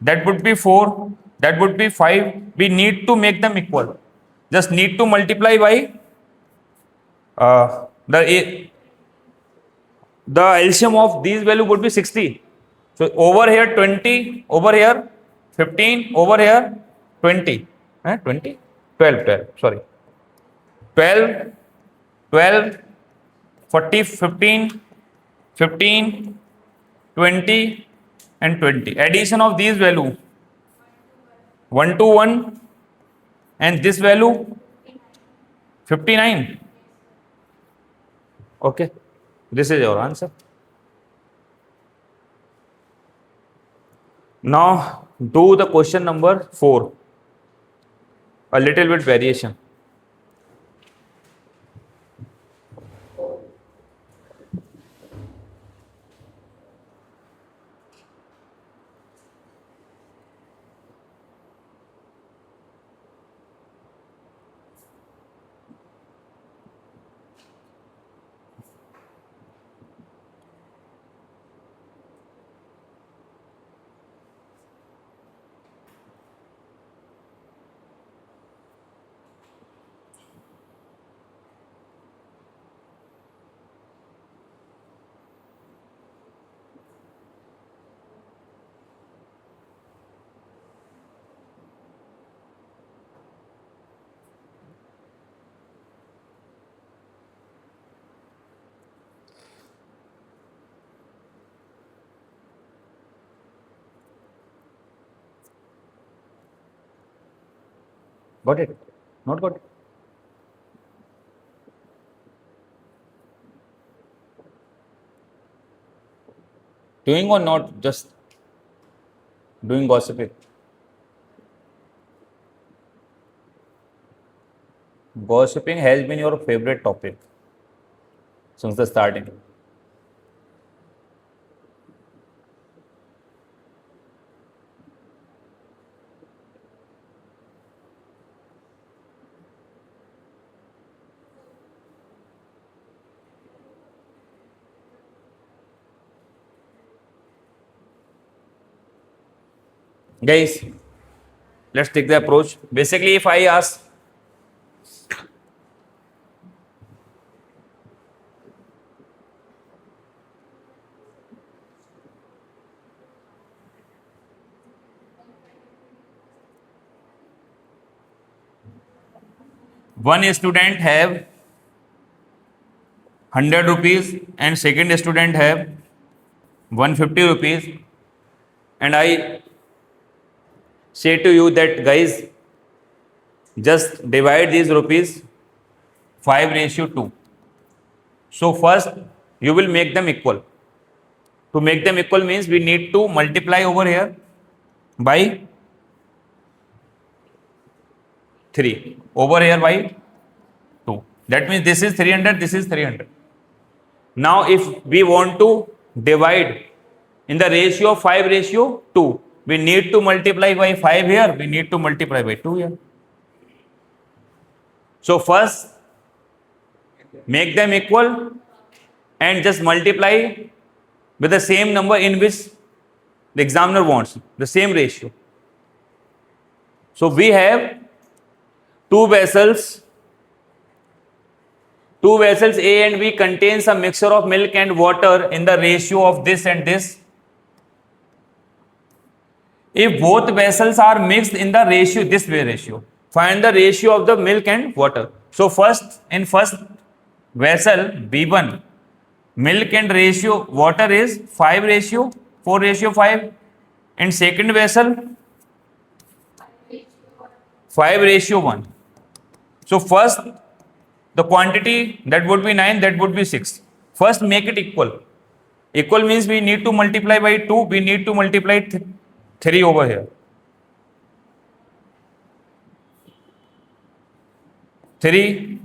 that would be 4, that would be 5. We need to make them equal. Just need to multiply by the LCM of these value would be 60. So over here 20, over here 15, over here 20. 20? 12, sorry. 12, 12, 40, 15, 15, 20 and 20. Addition of these value 1 to 1 and this value 59. Okay, this is your answer. Now do the question number 4. A little bit variation. Got it? Not got it? Doing or not, just doing gossiping? Gossiping has been your favorite topic since the starting. Guys, let's take the approach. Basically, if I ask one student have 100 rupees and second student have 150 rupees, and I say to you that guys, just divide these rupees 5:2. So first you will make them equal. To make them equal means we need to multiply over here by 3, over here by 2. That means this is 300, this is 300. Now if we want to divide in the ratio of 5:2, we need to multiply by 5 here, we need to multiply by 2 here. So first make them equal, and just multiply with the same number in which the examiner wants, the same ratio. So we have two vessels. Two vessels A and B contains a mixture of milk and water in the ratio of this and this. If both vessels are mixed in the ratio, this way ratio, find the ratio of the milk and water. So first, in first vessel B1, milk and ratio water is 5 ratio, 4 ratio 5. In second vessel, 5 ratio 1. So first, the quantity that would be 9, that would be 6. First make it equal. Equal means we need to multiply by 2, we need to multiply 3 over here. 3,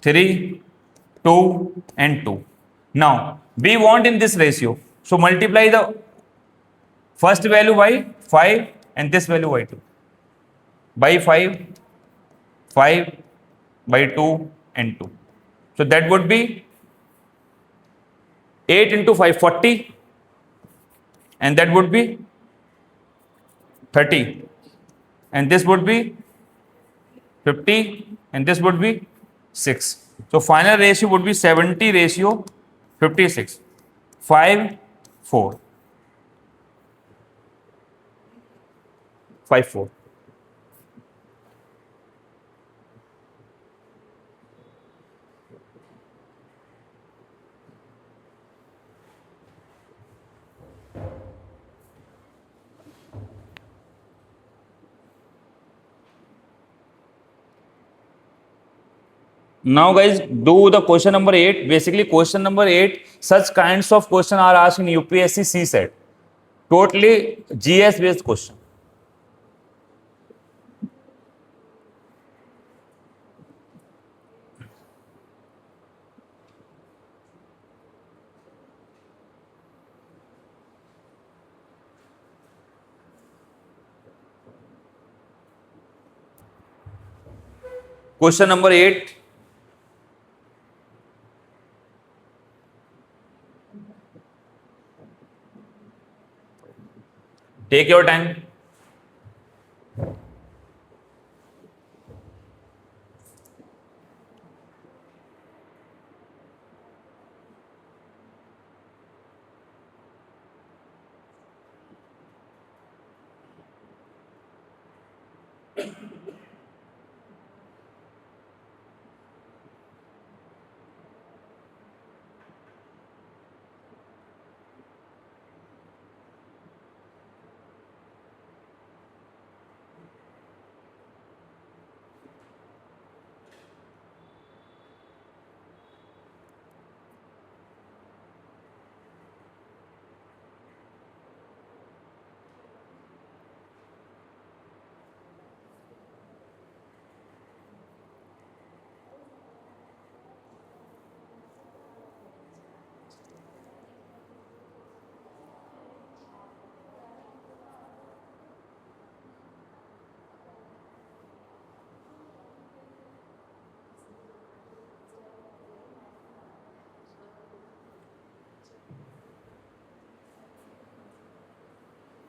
3, 2 and 2. Now, we want in this ratio. So multiply the first value by 5 and this value by 2. By 5, 5 by 2 and 2. So that would be 8 into 5, 40, and that would be 30. And this would be 50, and this would be 6. So final ratio would be 70 ratio 56. 5, 4. 5, 4. Now guys, do the question number 8. Basically question number 8, such kinds of question are asked in UPSC CSET. Totally GS based question. Question number 8. Take your time.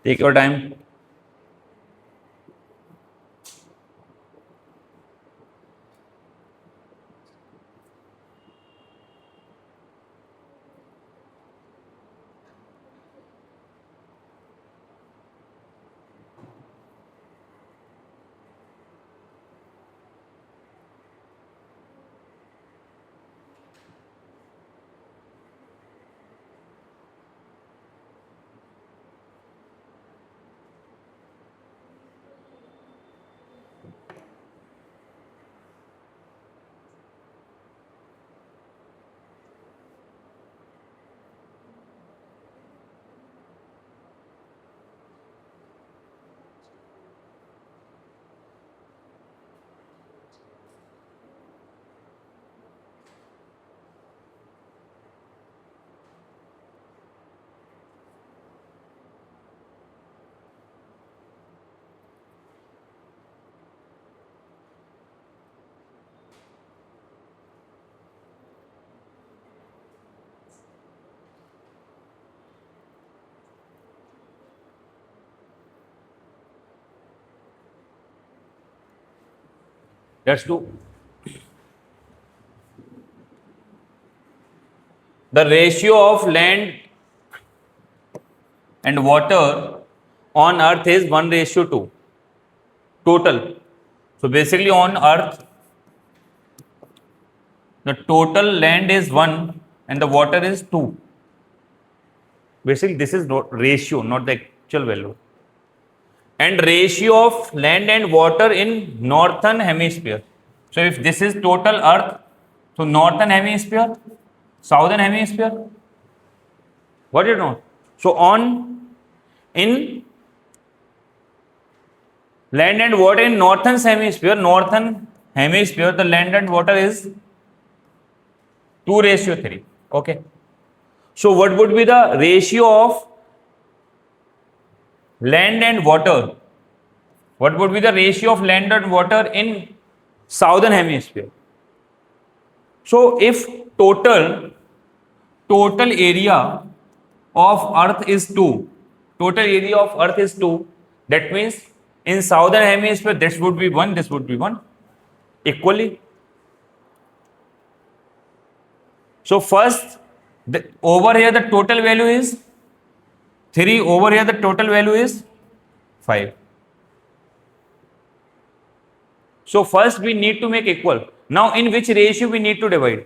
Take your time. Let's do the ratio of land and water on earth is 1:2 total. So basically on earth the total land is 1 and the water is 2. Basically this is not ratio, not the actual value. And ratio of land and water in northern hemisphere. So if this is total earth, so northern hemisphere, southern hemisphere, what do you know? So in land and water in northern hemisphere, the land and water is 2:3. Okay. So what would be the ratio of land and water? What would be the ratio of land and water in southern hemisphere? So if total area of earth is 2, that means in southern hemisphere this would be 1, this would be 1 equally. So first over here the total value is 3, over here the total value is 5. So first we need to make equal. Now in which ratio we need to divide?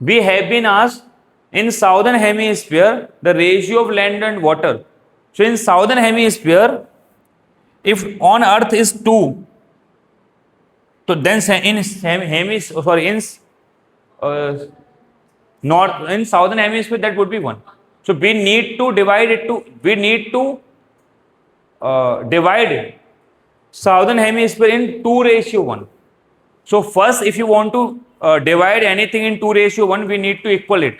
We have been asked in southern hemisphere the ratio of land and water. So in southern hemisphere, if on earth is 2, so then in southern hemisphere that would be 1. So we need to divide divide southern hemisphere in 2:1. So first if you want to divide anything in 2:1, we need to equal it.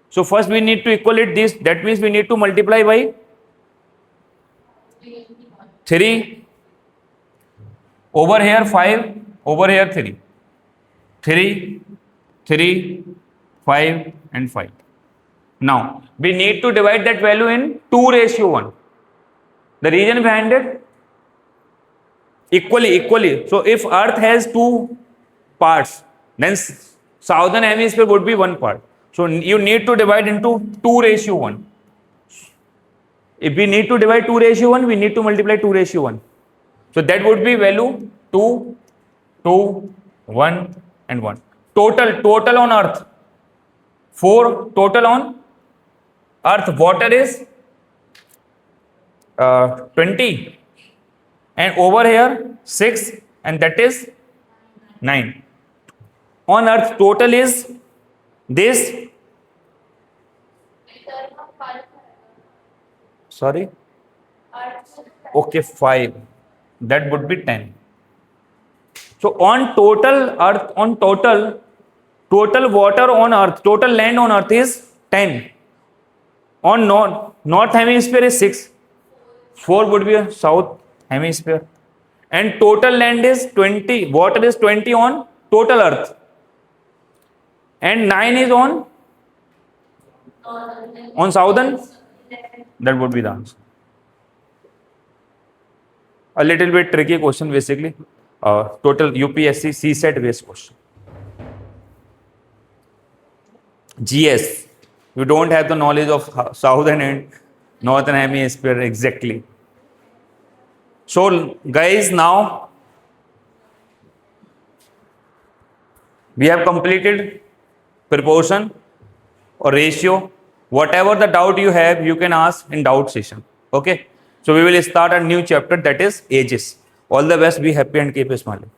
So first we need to equal it this, that means we need to multiply by 3, over here 5, over here 3, 5 and 5. Now we need to divide that value in 2:1. The reason behind it, equally. So if earth has 2 parts, then southern hemisphere would be 1 part. So you need to divide into 2:1. If we need to divide 2:1, we need to multiply 2:1. So that would be value 2, 2, 1 and 1. Total on earth 4, total on earth water is 20, and over here 6, and that is 9. On earth total is this, sorry, okay, 5, that would be 10. So on total earth, total water on earth, total land on earth is 10. On north hemisphere is 6, 4 would be a south hemisphere, and total land is 20, water is 20 on total earth, and 9 is on southern. That would be the answer. A little bit tricky question basically, total UPSC CSET based question. GS, you don't have the knowledge of southern and northern hemisphere exactly. So guys, now we have completed proportion or ratio. Whatever the doubt you have, you can ask in doubt session. Okay, so we will start a new chapter, that is ages. All the best, be happy and keep smiling.